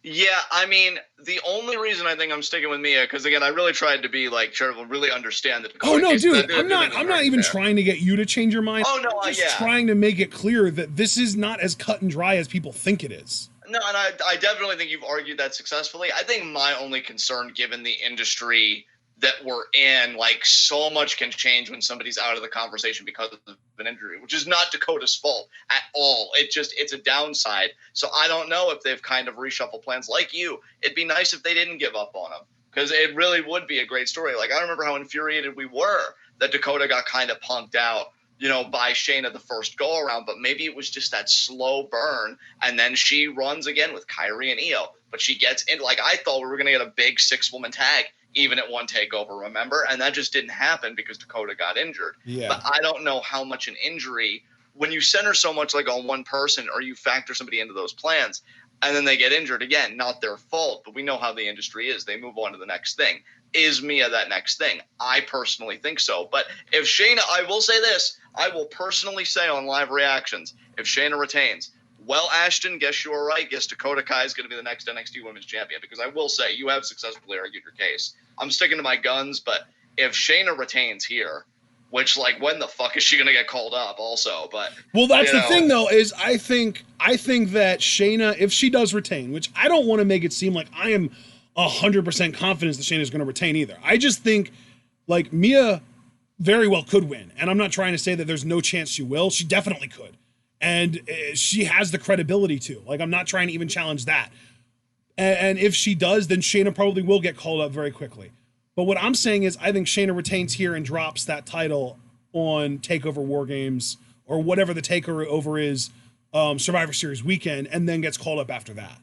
Yeah, I mean, the only reason I think I'm sticking with Mia, because again, I really tried to be like charitable, really understand the Dakota. Oh no, dude, I'm not even trying to get you to change your mind. Oh no, I'm just trying to make it clear that this is not as cut and dry as people think it is. No, and I definitely think you've argued that successfully. I think my only concern, given the industry that we're in, like so much can change when somebody's out of the conversation because of an injury, which is not Dakota's fault at all. It's a downside. So I don't know if they've kind of reshuffled plans. Like you, it'd be nice if they didn't give up on him, because it really would be a great story. Like I remember how infuriated we were that Dakota got kind of punked out, by Shayna the first go around, but maybe it was just that slow burn, and then she runs again with Kairi and Io, but she gets in. Like I thought we were going to get a big 6-woman tag even at one takeover, remember? And that just didn't happen because Dakota got injured. Yeah. But I don't know how much an injury when you center so much like on one person, or you factor somebody into those plans, and then they get injured again, not their fault, but we know how the industry is. They move on to the next thing. Is Mia that next thing? I personally think so. But if Shayna, I will say this, I will personally say on live reactions, if Shayna retains, well, Ashton, guess you were right. Guess Dakota Kai is going to be the next NXT Women's Champion, because I will say you have successfully argued your case. I'm sticking to my guns, but if Shayna retains here, which, like, when the fuck is she going to get called up also? But well, that's the thing, though, is I think that Shayna, if she does retain, which I don't want to make it seem like I am 100% confident that Shayna is going to retain either. I just think, like, Mia very well could win, and I'm not trying to say that there's no chance she will. She definitely could, and she has the credibility to. Like, I'm not trying to even challenge that. And if she does, then Shayna probably will get called up very quickly. But what I'm saying is, I think Shayna retains here and drops that title on TakeOver War Games, or whatever the takeover is, Survivor Series weekend, and then gets called up after that.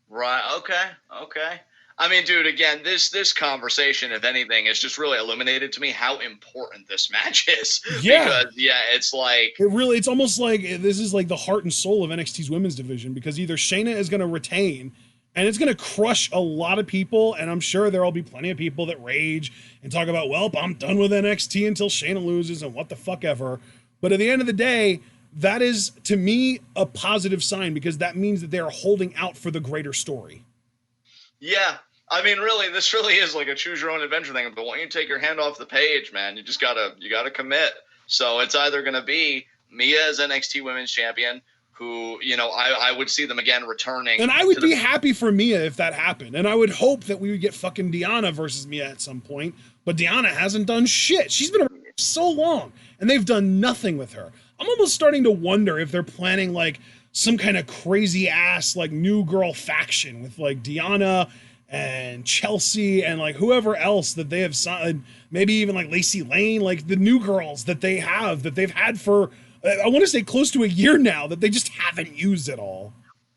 Right. Okay. I mean, dude, again, this conversation, if anything, has just really illuminated to me how important this match is. Yeah. Because, it's like... It's almost like this is like the heart and soul of NXT's women's division, because either Shayna is going to retain, and it's going to crush a lot of people, and I'm sure there'll be plenty of people that rage and talk about, well, I'm done with NXT until Shayna loses and what the fuck ever. But at the end of the day, that is, to me, a positive sign, because that means that they are holding out for the greater story. Yeah. I mean, really, this really is like a choose your own adventure thing. But when you take your hand off the page, man, you gotta commit. So it's either going to be Mia as NXT Women's Champion, who, I would see them again returning. And I would be happy for Mia if that happened. And I would hope that we would get fucking Deonna versus Mia at some point. But Deonna hasn't done shit. She's been around so long, and they've done nothing with her. I'm almost starting to wonder if they're planning like some kind of crazy ass like new girl faction with like Deonna and Chelsea and like whoever else that they have signed, maybe even like Lacey Lane, like the new girls that they've had for, I want to say close to a year now, that they just haven't used at all.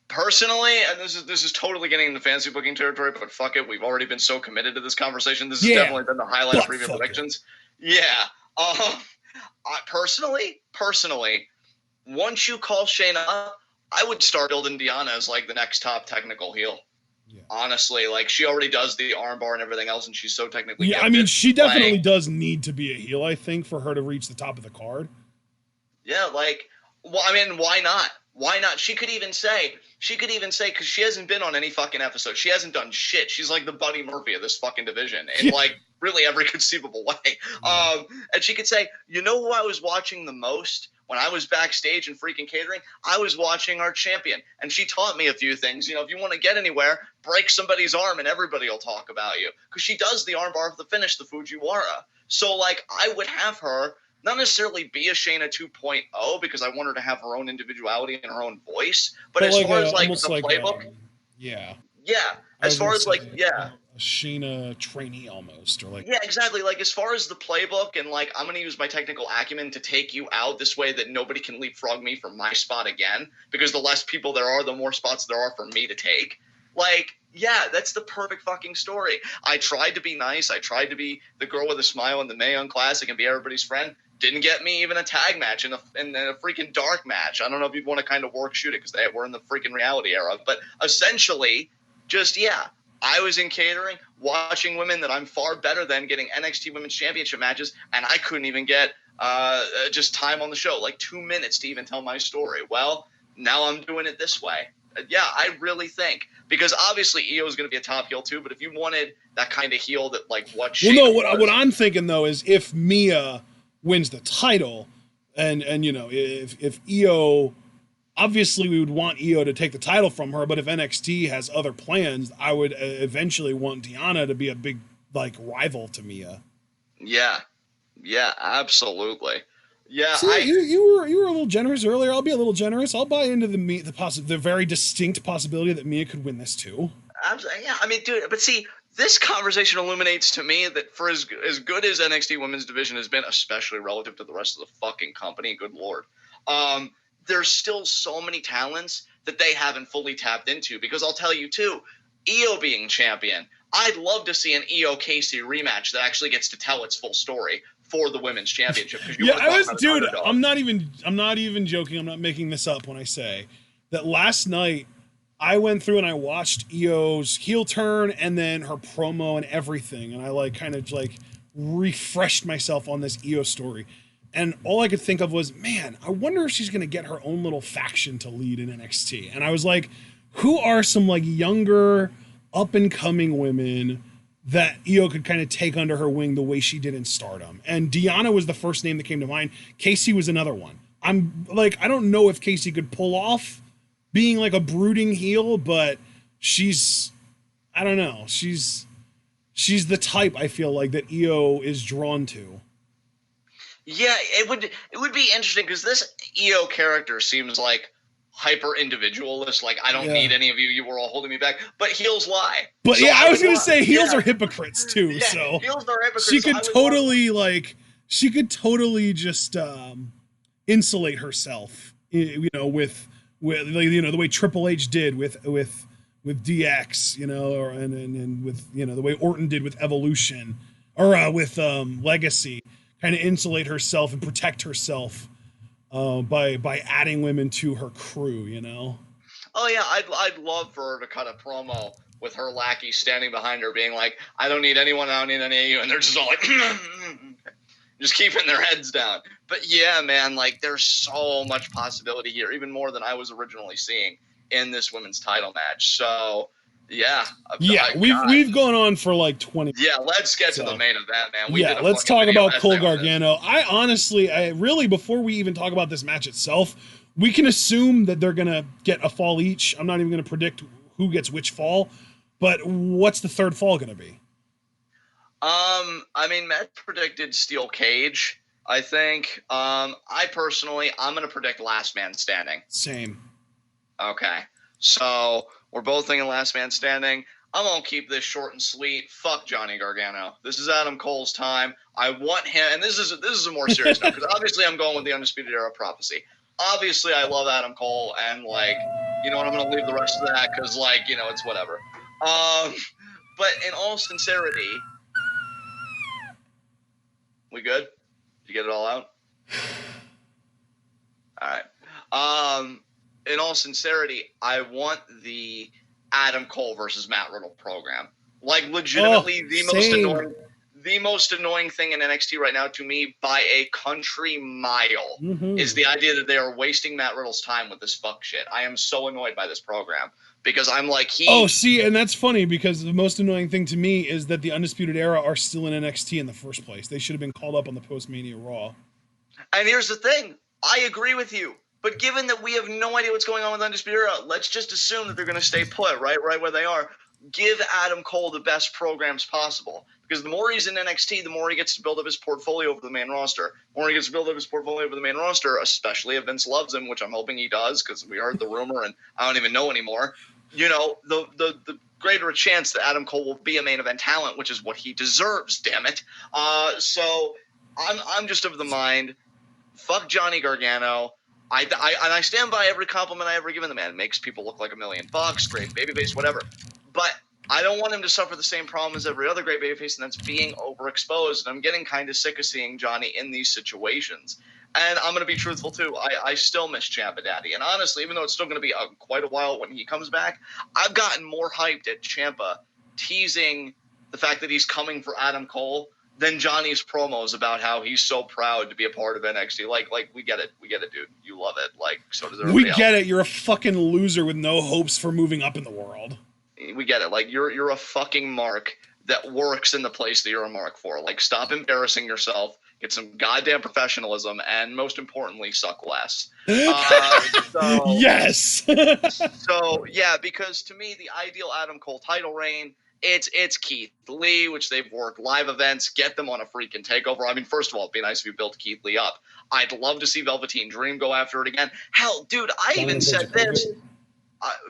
Personally, and this is totally getting into fantasy booking territory, but fuck it, we've already been so committed to this conversation. This has definitely been the highlight of preview predictions. Yeah. Personally, once you call Shayna up, I would start building Deonna as like the next top technical heel. Yeah. Honestly, like, she already does the armbar and everything else, and she's so technically gifted. I mean, she definitely does need to be a heel, I think, for her to reach the top of the card. Yeah, like, well, I mean, why not? Why not? She could even say, because she hasn't been on any fucking episode. She hasn't done shit. She's like the Buddy Murphy of this fucking division in like really every conceivable way. Yeah. And she could say, you know who I was watching the most when I was backstage and freaking catering? I was watching our champion, and she taught me a few things. If you want to get anywhere, break somebody's arm and everybody will talk about you, because she does the armbar of the finish, the Fujiwara. So like, I would have her not necessarily be a Shayna 2.0, because I want her to have her own individuality and her own voice. But as far as like the playbook, as far as like a Shayna trainee almost, or like exactly. Like, as far as the playbook, and like, I'm going to use my technical acumen to take you out this way that nobody can leapfrog me from my spot again, because the less people there are, the more spots there are for me to take. Like, yeah, that's the perfect fucking story. I tried to be nice. I tried to be the girl with a smile in the Mae Young Classic and be everybody's friend. Didn't get me even a tag match in a freaking dark match. I don't know if you'd want to kind of work shoot it, because we're in the freaking reality era. But essentially, I was in catering, watching women that I'm far better than getting NXT Women's Championship matches, and I couldn't even get just time on the show, like 2 minutes to even tell my story. Well, now I'm doing it this way. I really think, because obviously Io is going to be a top heel too, but if you wanted that kind of heel that like what she what I'm thinking though is if Mia wins the title, and if Io, obviously we would want Io to take the title from her, but if NXT has other plans, I would eventually want Deonna to be a big like rival to Mia. Yeah, absolutely. Yeah, see, you were a little generous earlier. I'll be a little generous. I'll buy into the very distinct possibility that Mia could win this too. Yeah, I mean, dude, but see, this conversation illuminates to me that for as good as NXT Women's Division has been, especially relative to the rest of the fucking company, good lord, there's still so many talents that they haven't fully tapped into. Because I'll tell you too, Io being champion, I'd love to see an Io Casey rematch that actually gets to tell its full story for the women's championship. Yeah, I'm not even joking. I'm not making this up when I say that last night I went through and I watched Io's heel turn and then her promo and everything, and I like kind of like refreshed myself on this Io story. And all I could think of was, man, I wonder if she's going to get her own little faction to lead in NXT. And I was like, who are some like younger, up and coming women that Io could kind of take under her wing the way she did in Stardom? And Deanna was the first name that came to mind. Casey was another one. I'm like, I don't know if Casey could pull off being like a brooding heel, but I don't know. She's the type I feel like that Io is drawn to. Yeah, it would be interesting because this Io character seems like hyper individualist. Like, I don't need any of you. You were all holding me back. But heels lie. But so yeah, I was gonna say heels are hypocrites too. Yeah, so heels are hypocrites. She could totally just insulate herself, you know, with you know the way Triple H did with DX, you know, and with, you know, the way Orton did with Evolution or with Legacy. Kind of insulate herself and protect herself by adding women to her crew, you know? Oh yeah, I'd love for her to cut a promo with her lackey standing behind her being like, I don't need anyone, I don't need any of you, and they're just all like just keeping their heads down. But yeah, man, like there's so much possibility here, even more than I was originally seeing in this women's title match. So yeah. We've gone on for like 20 minutes. Yeah, let's get to the main event, man. Let's talk about Cole Gargano. I really, before we even talk about this match itself, we can assume that they're going to get a fall each. I'm not even going to predict who gets which fall, but what's the third fall going to be? I mean, Matt predicted Steel Cage, I think. I'm going to predict Last Man Standing. Same. Okay. So we're both thinking Last Man Standing. I'm going to keep this short and sweet. Fuck Johnny Gargano. This is Adam Cole's time. I want him, and this is a more serious note, because obviously I'm going with the Undisputed Era prophecy. Obviously, I love Adam Cole, and, like, you know what, I'm going to leave the rest of that, because, like, you know, it's whatever. But in all sincerity, we good? Did you get it all out? All right. In all sincerity, I want the Adam Cole versus Matt Riddle program. Like, legitimately, the most annoying thing in NXT right now to me by a country mile is the idea that they are wasting Matt Riddle's time with this fuck shit. I am so annoyed by this program because I'm like, and that's funny because the most annoying thing to me is that the Undisputed Era are still in NXT in the first place. They should have been called up on the post-Mania Raw. And here's the thing. I agree with you. But given that we have no idea what's going on with Undisputed Era, let's just assume that they're going to stay put, right where they are. Give Adam Cole the best programs possible. Because the more he's in NXT, the more he gets to build up his portfolio over the main roster. The more he gets to build up his portfolio over the main roster, especially if Vince loves him, which I'm hoping he does, because we heard the rumor and I don't even know anymore. You know, the greater a chance that Adam Cole will be a main event talent, which is what he deserves, damn it. So I'm just of the mind, fuck Johnny Gargano. I stand by every compliment I ever given the man. It makes people look like $1 million, great babyface, whatever. But I don't want him to suffer the same problem as every other great babyface, and that's being overexposed. And I'm getting kind of sick of seeing Johnny in these situations. And I'm going to be truthful, too. I still miss Ciampa Daddy. And honestly, even though it's still going to be quite a while when he comes back, I've gotten more hyped at Ciampa teasing the fact that he's coming for Adam Cole than Johnny's promos about how he's so proud to be a part of NXT. Like we get it, dude. You love it. Like, so does everybody else. We get it. You're a fucking loser with no hopes for moving up in the world. We get it. Like, you're a fucking mark that works in the place that you're a mark for. Like, stop embarrassing yourself. Get some goddamn professionalism, and most importantly, suck less. Yes. So yeah, because to me, the ideal Adam Cole title reign. It's Keith Lee, which they've worked live events, get them on a freaking takeover. I mean, first of all, it'd be nice if you built Keith Lee up. I'd love to see Velveteen Dream go after it again. Hell, dude, I even said this.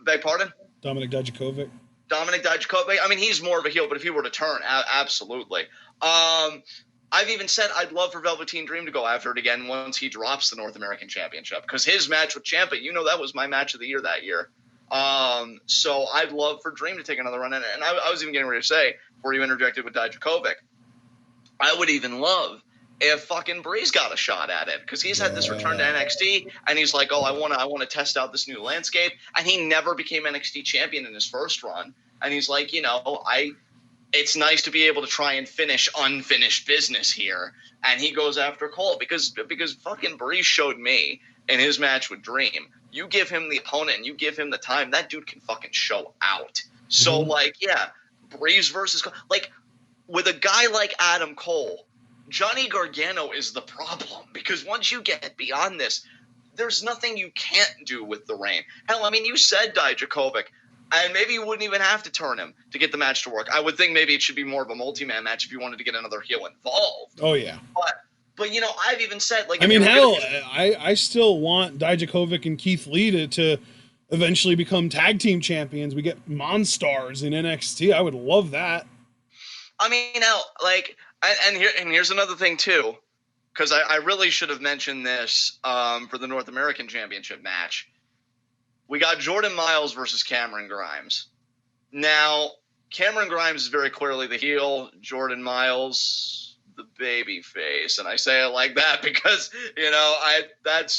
Beg pardon? Dominic Dijakovic. I mean, he's more of a heel, but if he were to turn, absolutely. I've even said I'd love for Velveteen Dream to go after it again once he drops the North American Championship, because his match with Ciampa, you know, that was my match of the year that year. So I'd love for Dream to take another run in it. And I was even getting ready to say, before you interjected with Dijakovic, I would even love if fucking Breeze got a shot at it, because he's had this return to NXT, and he's like, oh, I want to test out this new landscape, and he never became NXT champion in his first run, and he's like, it's nice to be able to try and finish unfinished business here, and he goes after Cole because fucking Breeze showed me in his match with Dream, you give him the opponent and you give him the time, that dude can fucking show out. So Breeze versus Cole, with a guy like Adam Cole, Johnny Gargano is the problem, because once you get beyond this, there's nothing you can't do with the Reign. Hell, I mean, you said Dijakovic, and maybe you wouldn't even have to turn him to get the match to work. I would think maybe it should be more of a multi-man match if you wanted to get another heel involved. Oh, yeah. But I've even said, I still want Dijakovic and Keith Lee to eventually become tag team champions. We get Monstars in NXT. I would love that. I mean, here's another thing too, because I really should have mentioned this for the North American Championship match. We got Jordan Miles versus Cameron Grimes. Now, Cameron Grimes is very clearly the heel. Jordan Miles, the baby face. And I say it like that because, that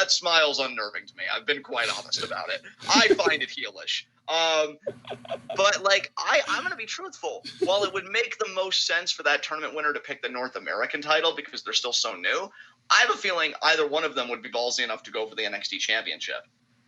smile's unnerving to me. I've been quite honest about it. I find it heelish. But I'm going to be truthful. While it would make the most sense for that tournament winner to pick the North American title because they're still so new, I have a feeling either one of them would be ballsy enough to go for the NXT Championship.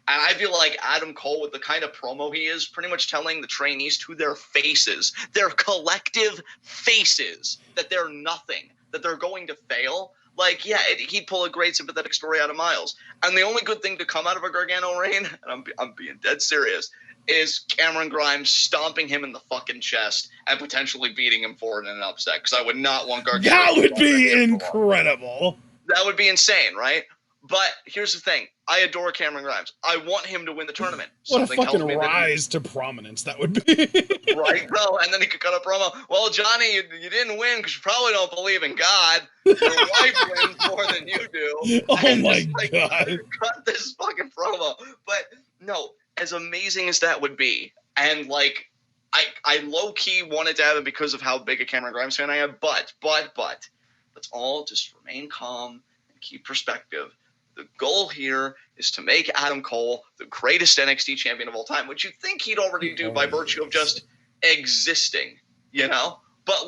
And I feel like Adam Cole, with the kind of promo he is, pretty much telling the trainees to their faces, their collective faces, that they're nothing, that they're going to fail. He'd pull a great sympathetic story out of Miles. And the only good thing to come out of a Gargano reign, and I'm being dead serious, is Cameron Grimes stomping him in the fucking chest and potentially beating him for it in an upset, because I would not want Gargano. That would be incredible. That would be insane, right? But here's the thing. I adore Cameron Grimes. I want him to win the tournament. What a fucking rise to prominence that would be. Right, bro. And then he could cut a promo. Well, Johnny, you didn't win because you probably don't believe in God. Your wife wins more than you do. Oh, my God. Cut this fucking promo. But, no, as amazing as that would be, and, I low-key wanted to have it because of how big a Cameron Grimes fan I am, but, let's all just remain calm and keep perspective. The goal here is to make Adam Cole the greatest NXT champion of all time, which you think he'd already do by virtue of just existing, But,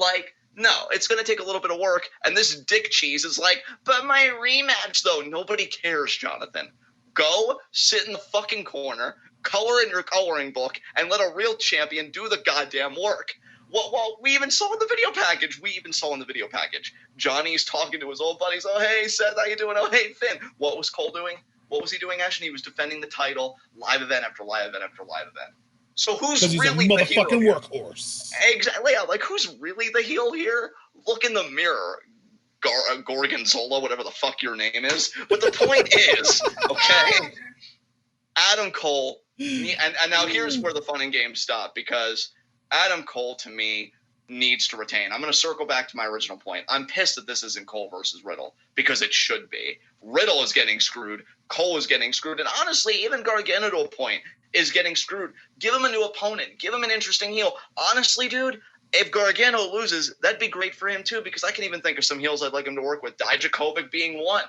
no, it's going to take a little bit of work. And this dick cheese is but my rematch, though. Nobody cares, Jonathan. Go sit in the fucking corner, color in your coloring book, and let a real champion do the goddamn work. Well, we even saw in the video package. Johnny's talking to his old buddies. Oh, hey, Seth, how you doing? Oh, hey, Finn. What was Cole doing? What was he doing, Ashton? He was defending the title, live event after live event after live event. So who's really the heel? Because he's a motherfucking workhorse. Exactly. Yeah, who's really the heel here? Look in the mirror, Gorgonzola, whatever the fuck your name is. But the point is, okay, Adam Cole, and now here's where the fun and games stop, because Adam Cole, to me, needs to retain. I'm going to circle back to my original point. I'm pissed that this isn't Cole versus Riddle, because it should be. Riddle is getting screwed. Cole is getting screwed. And honestly, even Gargano to a point is getting screwed. Give him a new opponent. Give him an interesting heel. Honestly, dude, if Gargano loses, that'd be great for him too, because I can even think of some heels I'd like him to work with. Dijakovic being one.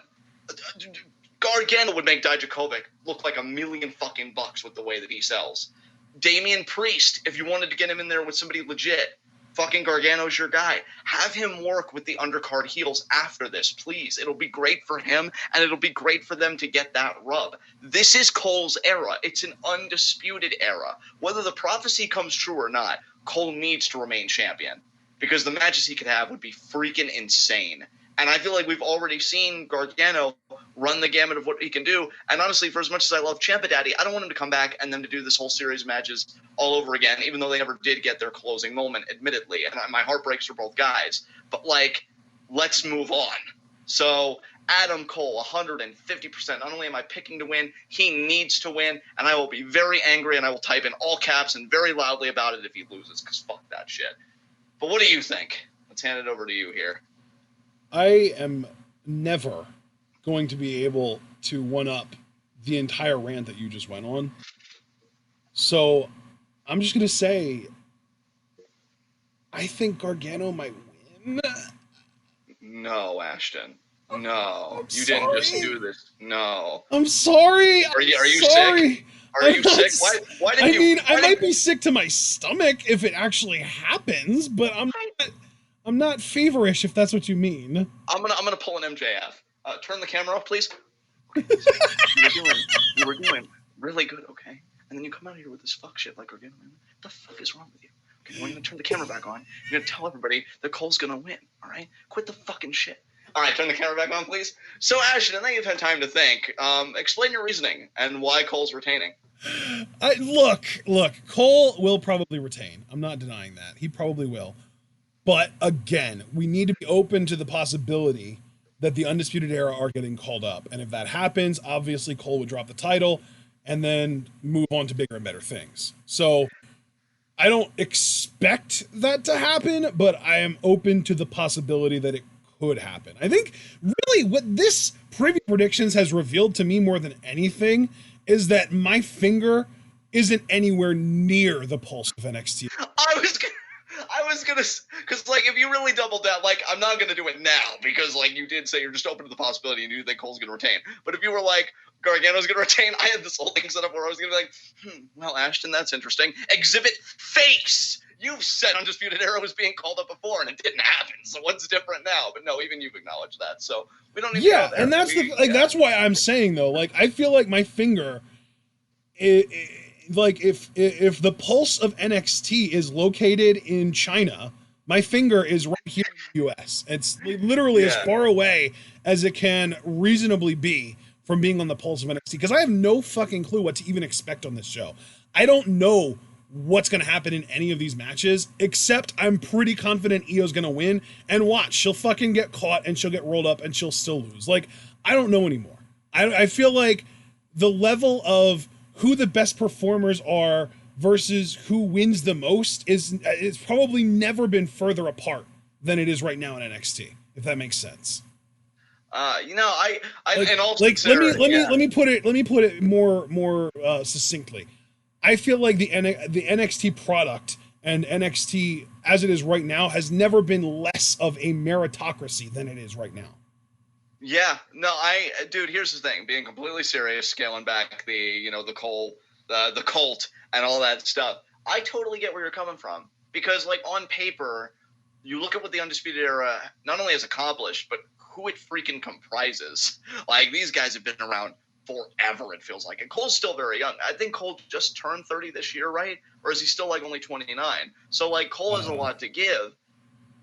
Gargano would make Dijakovic look like $1 million fucking bucks with the way that he sells. Damian Priest, if you wanted to get him in there with somebody legit, fucking Gargano's your guy. Have him work with the undercard heels after this, please. It'll be great for him, and it'll be great for them to get that rub. This is Cole's era. It's an undisputed era. Whether the prophecy comes true or not, Cole needs to remain champion, because the matches he could have would be freaking insane. And I feel like we've already seen Gargano run the gamut of what he can do. And honestly, for as much as I love Ciampa Daddy, I don't want him to come back and then to do this whole series of matches all over again, even though they never did get their closing moment, admittedly. And my heart breaks for both guys. But, let's move on. So, Adam Cole, 150%. Not only am I picking to win, he needs to win. And I will be very angry, and I will type in all caps and very loudly about it if he loses, because fuck that shit. But what do you think? Let's hand it over to you here. I am never going to be able to one-up the entire rant that you just went on. So I'm just gonna say, I think Gargano might win. No, Ashton. No, I'm you didn't just sorry. do this. No. I'm sorry. Are I'm you sick? sorry. Are I'm you not. sick? Why I did you? mean, I Why did might be sick to my stomach if it actually happens, but I'm not feverish if that's what you mean. I'm gonna pull an MJF. Turn the camera off, please. Okay, so you were doing really good, okay? And then you come out here with this fuck shit like Gargano. What the fuck is wrong with you? Okay, we're gonna turn the camera back on. You're gonna tell everybody that Cole's gonna win. All right, quit the fucking shit. All right, turn the camera back on, please. So, Ashton, now you've had time to think. Explain your reasoning and why Cole's retaining. Look, Cole will probably retain. I'm not denying that. He probably will. But again, we need to be open to the possibility that the Undisputed Era are getting called up. And if that happens, obviously Cole would drop the title and then move on to bigger and better things. So I don't expect that to happen, but I am open to the possibility that it could happen. I think really what this preview predictions has revealed to me more than anything is that my finger isn't anywhere near the pulse of NXT. I was gonna, because like if you really double down, like I'm not gonna do it now because like you did say you're just open to the possibility and you think Cole's gonna retain. But if you were like Gargano's gonna retain, I had this whole thing set up where I was gonna be like, well, Ashton, that's interesting. Exhibit face. You've said Undisputed Era was being called up before and it didn't happen. So what's different now? But no, even you've acknowledged that. So we don't need to go there. And that's that's why I'm saying though, like I feel like my finger, like if the pulse of NXT is located in China, my finger is right here in the US. It's literally as far away as it can reasonably be from being on the pulse of NXT because I have no fucking clue what to even expect on this show. I don't know what's going to happen in any of these matches, except I'm pretty confident Io's going to win. And watch, she'll fucking get caught and she'll get rolled up and she'll still lose. Like, I don't know anymore. I feel like the level of who the best performers are versus who wins the most is it's probably never been further apart than it is right now in NXT, if that makes sense. I like, and also like let me put it more succinctly. I feel like the NXT product and NXT as it is right now has never been less of a meritocracy than it is right now. Yeah, no, dude, here's the thing, being completely serious, scaling back the Cole, the cult and all that stuff. I totally get where you're coming from because like on paper, you look at what the Undisputed Era not only has accomplished, but who it freaking comprises. Like these guys have been around forever, it feels like. And Cole's still very young. I think Cole just turned 30 this year, right? Or is he still like only 29? So like Cole has a lot to give.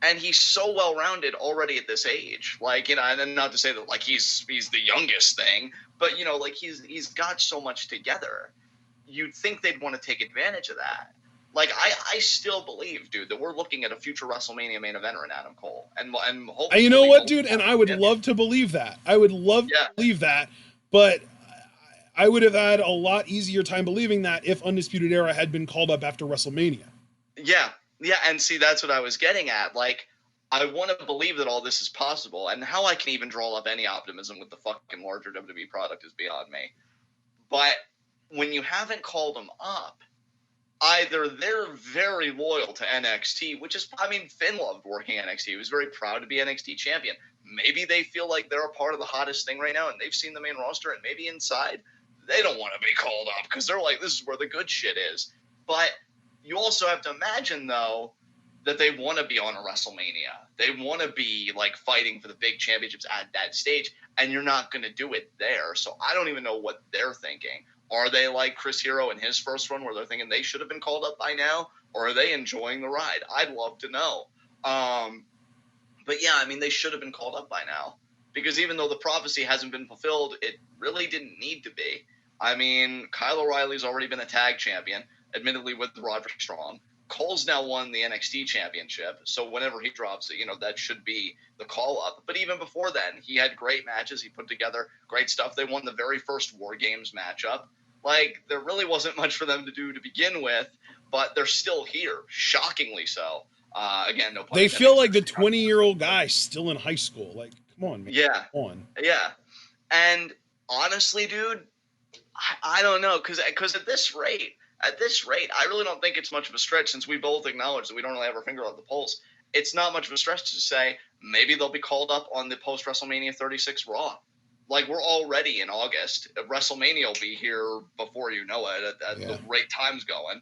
And he's so well-rounded already at this age. Like, and not to say that like he's the youngest thing, but like he's got so much together. You'd think they'd want to take advantage of that. Like I still believe, dude, that we're looking at a future WrestleMania main eventer in Adam Cole. And hopefully, you know what, dude? And I would love to believe that. I would love to believe that, but I would have had a lot easier time believing that if Undisputed Era had been called up after WrestleMania. Yeah, and see, that's what I was getting at. Like, I want to believe that all this is possible, and how I can even draw up any optimism with the fucking larger WWE product is beyond me. But when you haven't called them up, either they're very loyal to NXT, which is, I mean, Finn loved working NXT. He was very proud to be NXT champion. Maybe they feel like they're a part of the hottest thing right now, and they've seen the main roster, and maybe inside they don't want to be called up because they're like, this is where the good shit is. But you also have to imagine, though, that they want to be on a WrestleMania. They want to be, like, fighting for the big championships at that stage, and you're not going to do it there. So I don't even know what they're thinking. Are they like Chris Hero in his first run where they're thinking they should have been called up by now? Or are they enjoying the ride? I'd love to know. But, yeah, I mean, they should have been called up by now. Because even though the prophecy hasn't been fulfilled, it really didn't need to be. I mean, Kyle O'Reilly's already been a tag champion, admittedly with Roderick Strong. Cole's now won the NXT championship, so whenever he drops it, that should be the call-up. But even before then, he had great matches. He put together great stuff. They won the very first War Games matchup. Like, there really wasn't much for them to do to begin with, but they're still here, shockingly so. Again, no pun They intended. feel like the 20-year-old guy still in high school. Like, come on, man. Yeah. Come on. Yeah. And honestly, dude, I don't know, because at this rate, at this rate, I really don't think it's much of a stretch, since we both acknowledge that we don't really have our finger on the pulse. It's not much of a stretch to say maybe they'll be called up on the post-WrestleMania 36 Raw. Like, we're already in August. WrestleMania will be here before you know it, at the rate time's going.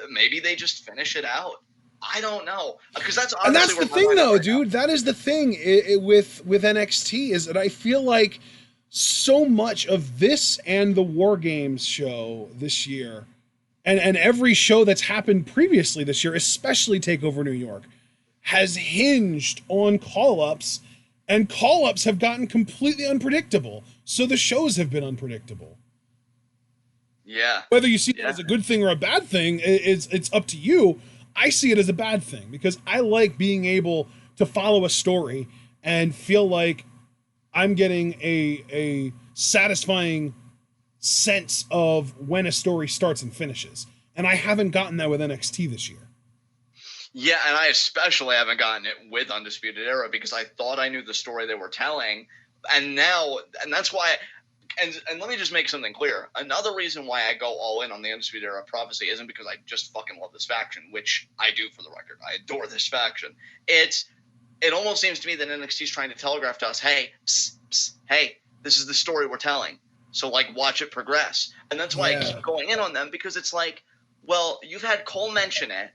Maybe they just finish it out. I don't know, because that's the thing, though, dude. That is the thing with NXT, is that I feel like so much of this and the War Games show this year, and every show that's happened previously this year, especially TakeOver New York, has hinged on call-ups, and call-ups have gotten completely unpredictable. So the shows have been unpredictable. Yeah. Whether you see it as a good thing or a bad thing, it's up to you. I see it as a bad thing, because I like being able to follow a story and feel like I'm getting a satisfying sense of when a story starts and finishes. And I haven't gotten that with NXT this year. Yeah, and I especially haven't gotten it with Undisputed Era, because I thought I knew the story they were telling. And that's why, and let me just make something clear. Another reason why I go all in on the Undisputed Era prophecy isn't because I just fucking love this faction, which I do, for the record. I adore this faction. It almost seems to me that NXT is trying to telegraph to us, hey, hey, this is the story we're telling. So, like, watch it progress. And that's why I keep going in on them, because it's like, well, you've had Cole mention it.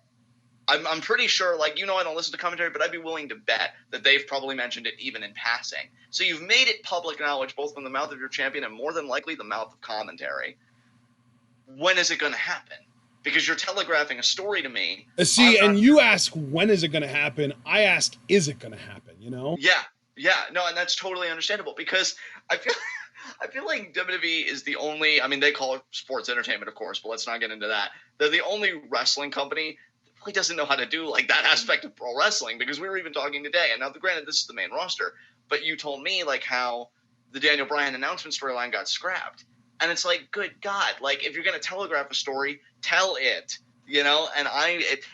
I'm pretty sure, like, I don't listen to commentary, but I'd be willing to bet that they've probably mentioned it even in passing. So you've made it public knowledge, both from the mouth of your champion and more than likely the mouth of commentary. When is it going to happen? Because you're telegraphing a story to me. You ask, when is it going to happen? I ask, is it going to happen, Yeah. No, and that's totally understandable, because I feel like WWE is the only, I mean, they call it sports entertainment, of course, but let's not get into that. They're the only wrestling company really doesn't know how to do, like, that aspect of pro wrestling, because we were even talking today, and now, granted, this is the main roster, but you told me, like, how the Daniel Bryan announcement storyline got scrapped, and it's like, good God, like, if you're going to telegraph a story, tell it, and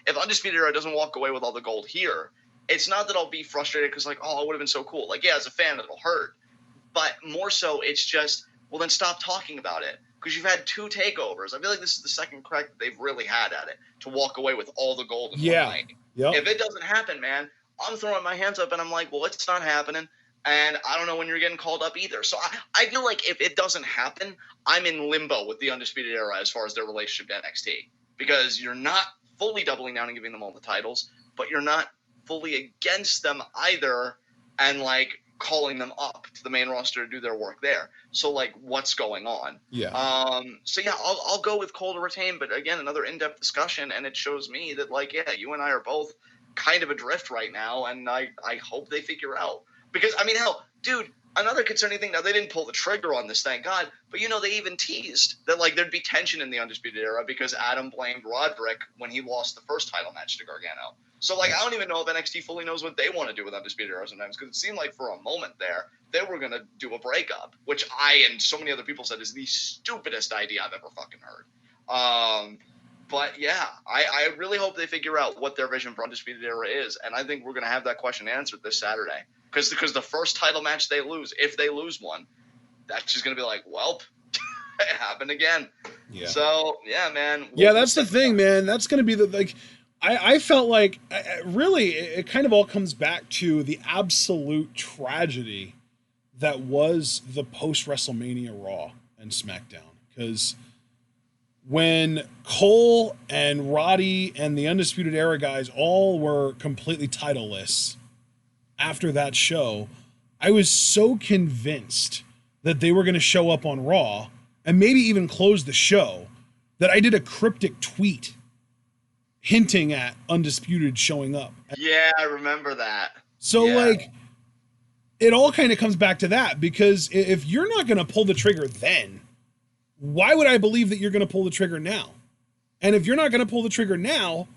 if Undisputed Era doesn't walk away with all the gold here, it's not that I'll be frustrated because, like, oh, it would have been so cool, like, yeah, as a fan, it'll hurt, but more so, it's just, well, then stop talking about it. Because you've had 2 takeovers. I feel like this is the second crack that they've really had at it, to walk away with all the gold in one night. Yep. If it doesn't happen, man, I'm throwing my hands up and I'm like, well, it's not happening. And I don't know when you're getting called up either. So I feel like if it doesn't happen, I'm in limbo with the Undisputed Era as far as their relationship to NXT. Because you're not fully doubling down and giving them all the titles, but you're not fully against them either, and, like, calling them up to the main roster to do their work there. So, like, what's going on? Yeah. So yeah, I'll go with Cole to retain, but again, another in-depth discussion, and it shows me that, like, yeah, you and I are both kind of adrift right now, and I hope they figure out. Because, I mean, hell, dude, another concerning thing, now they didn't pull the trigger on this, thank God, but they even teased that, like, there'd be tension in the Undisputed Era because Adam blamed Roderick when he lost the first title match to Gargano. So, like, I don't even know if NXT fully knows what they want to do with Undisputed Era sometimes, because it seemed like for a moment there, they were going to do a breakup, which I and so many other people said is the stupidest idea I've ever fucking heard. But, yeah, I really hope they figure out what their vision for Undisputed Era is, and I think we're going to have that question answered this Saturday. Because the first title match they lose, if they lose one, that's just going to be like, welp, it happened again. Yeah. So, yeah, man. That's the thing, man. That's going to be the, like, I felt like, really, it kind of all comes back to the absolute tragedy that was the post-WrestleMania Raw and SmackDown. Because when Cole and Roddy and the Undisputed Era guys all were completely titleless after that show, I was so convinced that they were going to show up on Raw and maybe even close the show that I did a cryptic tweet hinting at Undisputed showing up. Yeah, I remember that. So, like, it all kind of comes back to that, because if you're not going to pull the trigger then, why would I believe that you're going to pull the trigger now? And if you're not going to pull the trigger now,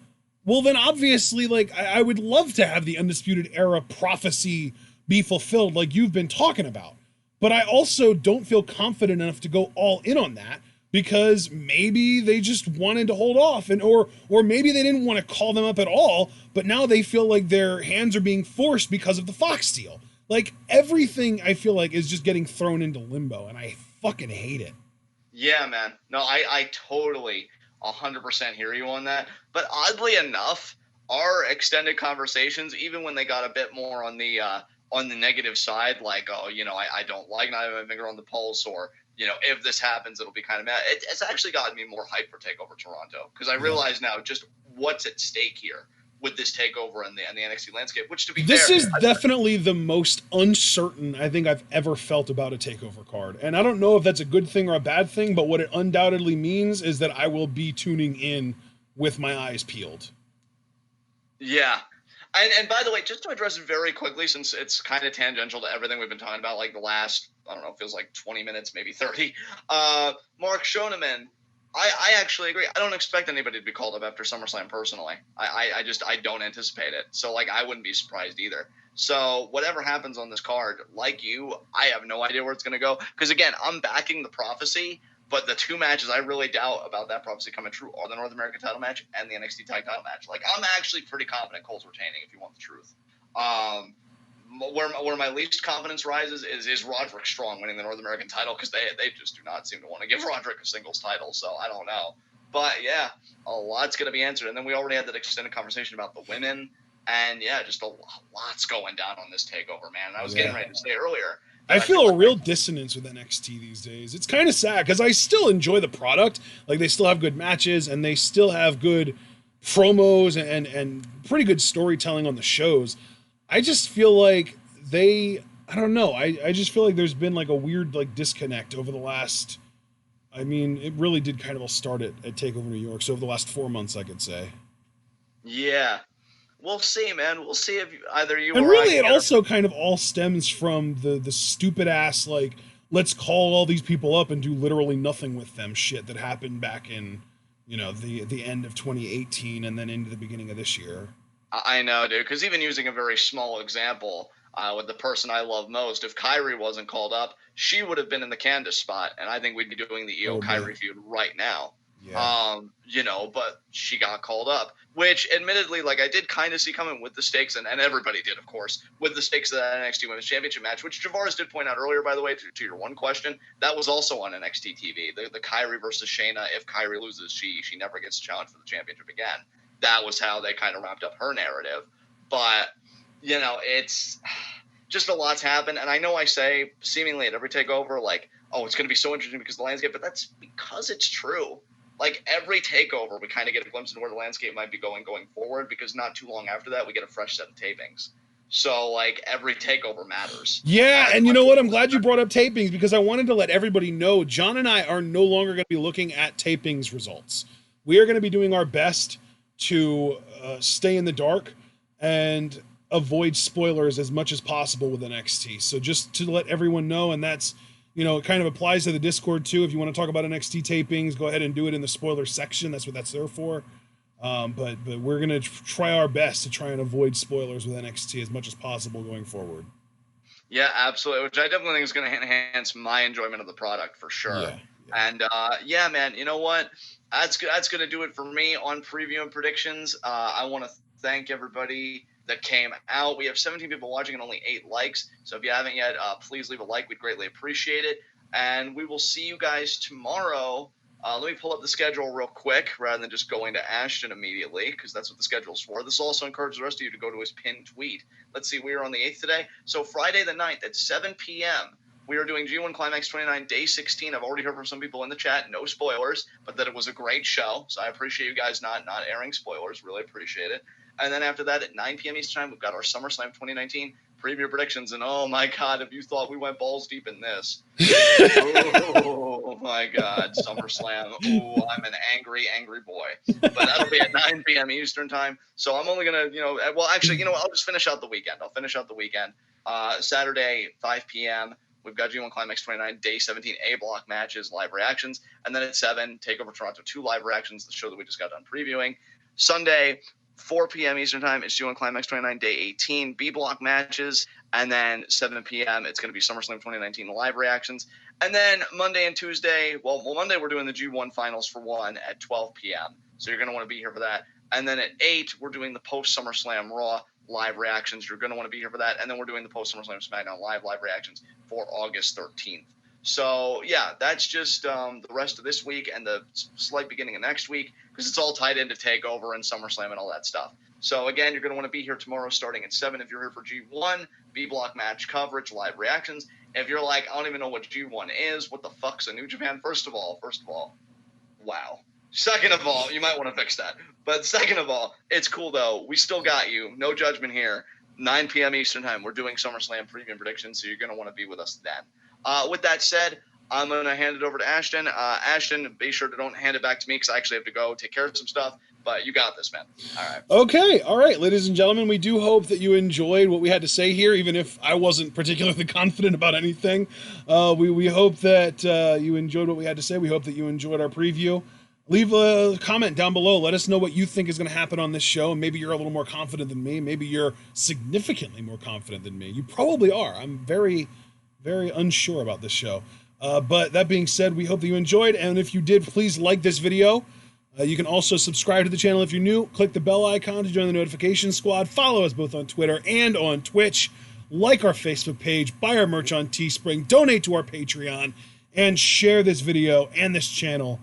well, then obviously, like, I would love to have the Undisputed Era prophecy be fulfilled like you've been talking about. But I also don't feel confident enough to go all in on that, because maybe they just wanted to hold off, and or maybe they didn't want to call them up at all, but now they feel like their hands are being forced because of the Fox deal. Like, everything I feel like is just getting thrown into limbo, and I fucking hate it. Yeah, man. No, I totally 100% hear you on that. But oddly enough, our extended conversations, even when they got a bit more on the negative side, like, oh, I don't like not having my finger on the pulse, or, if this happens, it'll be kind of mad. It's actually gotten me more hyped for TakeOver Toronto, because I realize now just what's at stake here with this TakeOver and the NXT landscape, which, to be fair, this is definitely the most uncertain I think I've ever felt about a TakeOver card. And I don't know if that's a good thing or a bad thing, but what it undoubtedly means is that I will be tuning in with my eyes peeled. Yeah. And by the way, just to address it very quickly, since it's kind of tangential to everything we've been talking about, like the last, I don't know, feels like 20 minutes, maybe 30. Mark Schoeneman, I actually agree. I don't expect anybody to be called up after SummerSlam personally. I don't anticipate it. So, like, I wouldn't be surprised either. So whatever happens on this card, like you, I have no idea where it's going to go. Because, again, I'm backing the prophecy. But the two matches I really doubt about that prophecy coming true are the North American title match and the NXT tag title match. Like, I'm actually pretty confident Cole's retaining, if you want the truth. Where my least confidence rises is Roderick Strong winning the North American title, because they just do not seem to want to give Roderick a singles title. So I don't know. But, yeah, a lot's going to be answered. And then we already had that extended conversation about the women. And, yeah, just a lot's going down on this TakeOver, man. And I was getting ready to say earlier, I feel a real dissonance with NXT these days. It's kind of sad because I still enjoy the product. Like, they still have good matches and they still have good promos and pretty good storytelling on the shows. I just feel like I don't know. I just feel like there's been like a weird like disconnect over the last, I mean, it really did kind of all start at TakeOver New York. So over the last 4 months, I could say. Yeah. We'll see, man. We'll see if either you and or really I it also kind of all stems from the stupid ass, like, let's call all these people up and do literally nothing with them shit that happened back in, the end of 2018 and then into the beginning of this year. I know, dude, because even using a very small example with the person I love most, if Kyrie wasn't called up, she would have been in the Candice spot, and I think we'd be doing the EO Kyrie feud right now. Yeah. But she got called up, which admittedly, like, I did kind of see coming with the stakes, and everybody did, of course, with the stakes of that NXT Women's Championship match, which Javaris did point out earlier, by the way, to your one question, that was also on NXT TV. The Kyrie versus Shayna, if Kyrie loses, she never gets challenged for the championship again. That was how they kind of wrapped up her narrative. But, it's just a lot's happened, and I know I say seemingly at every TakeOver, like, oh, it's going to be so interesting because of the landscape, but that's because it's true. Like, every TakeOver, we kind of get a glimpse into where the landscape might be going forward, because not too long after that, we get a fresh set of tapings. So, like, every TakeOver matters. Yeah, and you know what? I'm glad you brought up tapings, because I wanted to let everybody know John and I are no longer going to be looking at tapings results. We are going to be doing our best to stay in the dark and avoid spoilers as much as possible with NXT. So just to let everyone know, and that's, it kind of applies to the Discord too. If you want to talk about NXT tapings, go ahead and do it in the spoiler section. That's what that's there for. But we're going to try our best to try and avoid spoilers with NXT as much as possible going forward. Yeah, absolutely. Which I definitely think is going to enhance my enjoyment of the product for sure. Yeah. And yeah, man, you know what? That's going to do it for me on preview and predictions. I want to thank everybody that came out. We have 17 people watching and only 8 likes. So if you haven't yet, please leave a like. We'd greatly appreciate it. And we will see you guys tomorrow. Let me pull up the schedule real quick rather than just going to Ashton immediately, because that's what the schedule's for. This also encourages the rest of you to go to his pinned tweet. Let's see, we are on the 8th today. So Friday the 9th at 7 p.m., we are doing G1 Climax 29, Day 16. I've already heard from some people in the chat, no spoilers, but that it was a great show. So I appreciate you guys not airing spoilers. Really appreciate it. And then after that, at 9 p.m. Eastern Time, we've got our SummerSlam 2019 preview predictions. And oh my God, if you thought we went balls deep in this. Oh my God, SummerSlam. Oh, I'm an angry boy. But that'll be at 9 p.m. Eastern Time. So I'm only going to, well, actually, I'll just finish out the weekend. Saturday, 5 p.m., we've got G1 Climax 29, Day 17, A-Block matches, live reactions. And then at 7, TakeOver Toronto 2 live reactions, the show that we just got done previewing. Sunday, 4 p.m. Eastern Time, it's G1 Climax 29, Day 18, B-Block matches. And then 7 p.m., it's going to be SummerSlam 2019 live reactions. And then Monday and Tuesday, well, Monday we're doing the G1 Finals for 1 at 12 p.m. So you're going to want to be here for that. And then at 8, we're doing the post-SummerSlam Raw live reactions. You're going to want to be here for that. And then we're doing the post-SummerSlam SmackDown live reactions for August 13th. So yeah, that's just the rest of this week and the slight beginning of next week, because it's all tied into Takeover and SummerSlam and all that stuff. So again, you're going to want to be here tomorrow starting at 7 if you're here for G1, B-Block match coverage, live reactions. If you're like, I don't even know what G1 is, what the fuck's a New Japan? First of all, wow. Second of all, you might want to fix that. But second of all, it's cool though. We still got you. No judgment here. 9 p.m. Eastern time. We're doing SummerSlam preview and predictions, so you're going to want to be with us then. With that said, I'm going to hand it over to Ashton. Ashton, be sure to don't hand it back to me because I actually have to go take care of some stuff. But you got this, man. All right. Okay. All right, ladies and gentlemen, we do hope that you enjoyed what we had to say here, even if I wasn't particularly confident about anything. We hope that you enjoyed what we had to say. We hope that you enjoyed our preview. Leave a comment down below. Let us know what you think is going to happen on this show. And maybe you're a little more confident than me. Maybe you're significantly more confident than me. You probably are. I'm very, very unsure about this show. But that being said, we hope that you enjoyed. And if you did, please like this video. You can also subscribe to the channel if you're new. Click the bell icon to join the notification squad. Follow us both on Twitter and on Twitch. Like our Facebook page. Buy our merch on Teespring. Donate to our Patreon. And share this video and this channel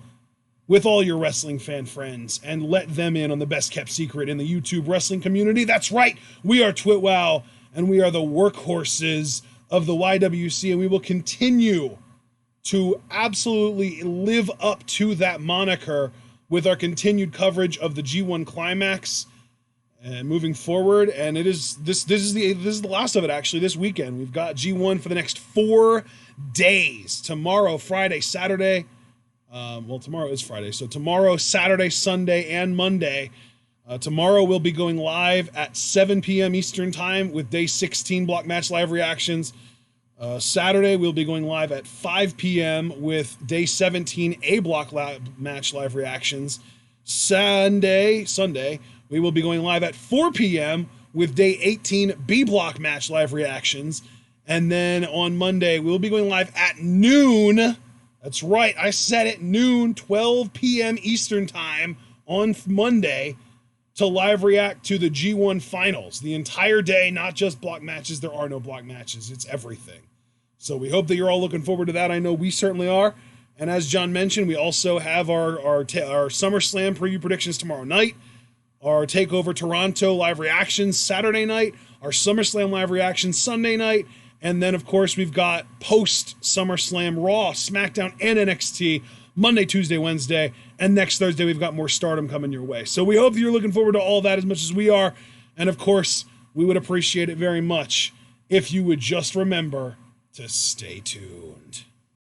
with all your wrestling fan friends. And let them in on the best kept secret in the YouTube wrestling community. That's right. We are TwitWow. And we are the workhorses of the YWC. And we will continue to absolutely live up to that moniker with our continued coverage of the G1 Climax and moving forward. And it is this is the last of it, actually. This weekend we've got G1 for the next 4 days. Tomorrow, Friday, Saturday. Well, tomorrow is Friday, so tomorrow, Saturday, Sunday, and Monday. Tomorrow we'll be going live at 7 p.m. Eastern time with day 16 block match live reactions. Saturday, we'll be going live at 5 p.m. with day 17 A-Block match live reactions. Sunday, we will be going live at 4 p.m. with day 18 B-Block match live reactions. And then on Monday, we'll be going live at noon. That's right, I said it, noon, 12 p.m. Eastern time on Monday to live react to the G1 finals. The entire day, not just block matches. There are no block matches. It's everything. So we hope that you're all looking forward to that. I know we certainly are. And as John mentioned, we also have our SummerSlam preview predictions tomorrow night, our TakeOver Toronto live reactions Saturday night, our SummerSlam live reactions Sunday night, and then, of course, we've got post-SummerSlam Raw, SmackDown, and NXT Monday, Tuesday, Wednesday, and next Thursday we've got more Stardom coming your way. So we hope that you're looking forward to all that as much as we are. And, of course, we would appreciate it very much if you would just remember to stay tuned.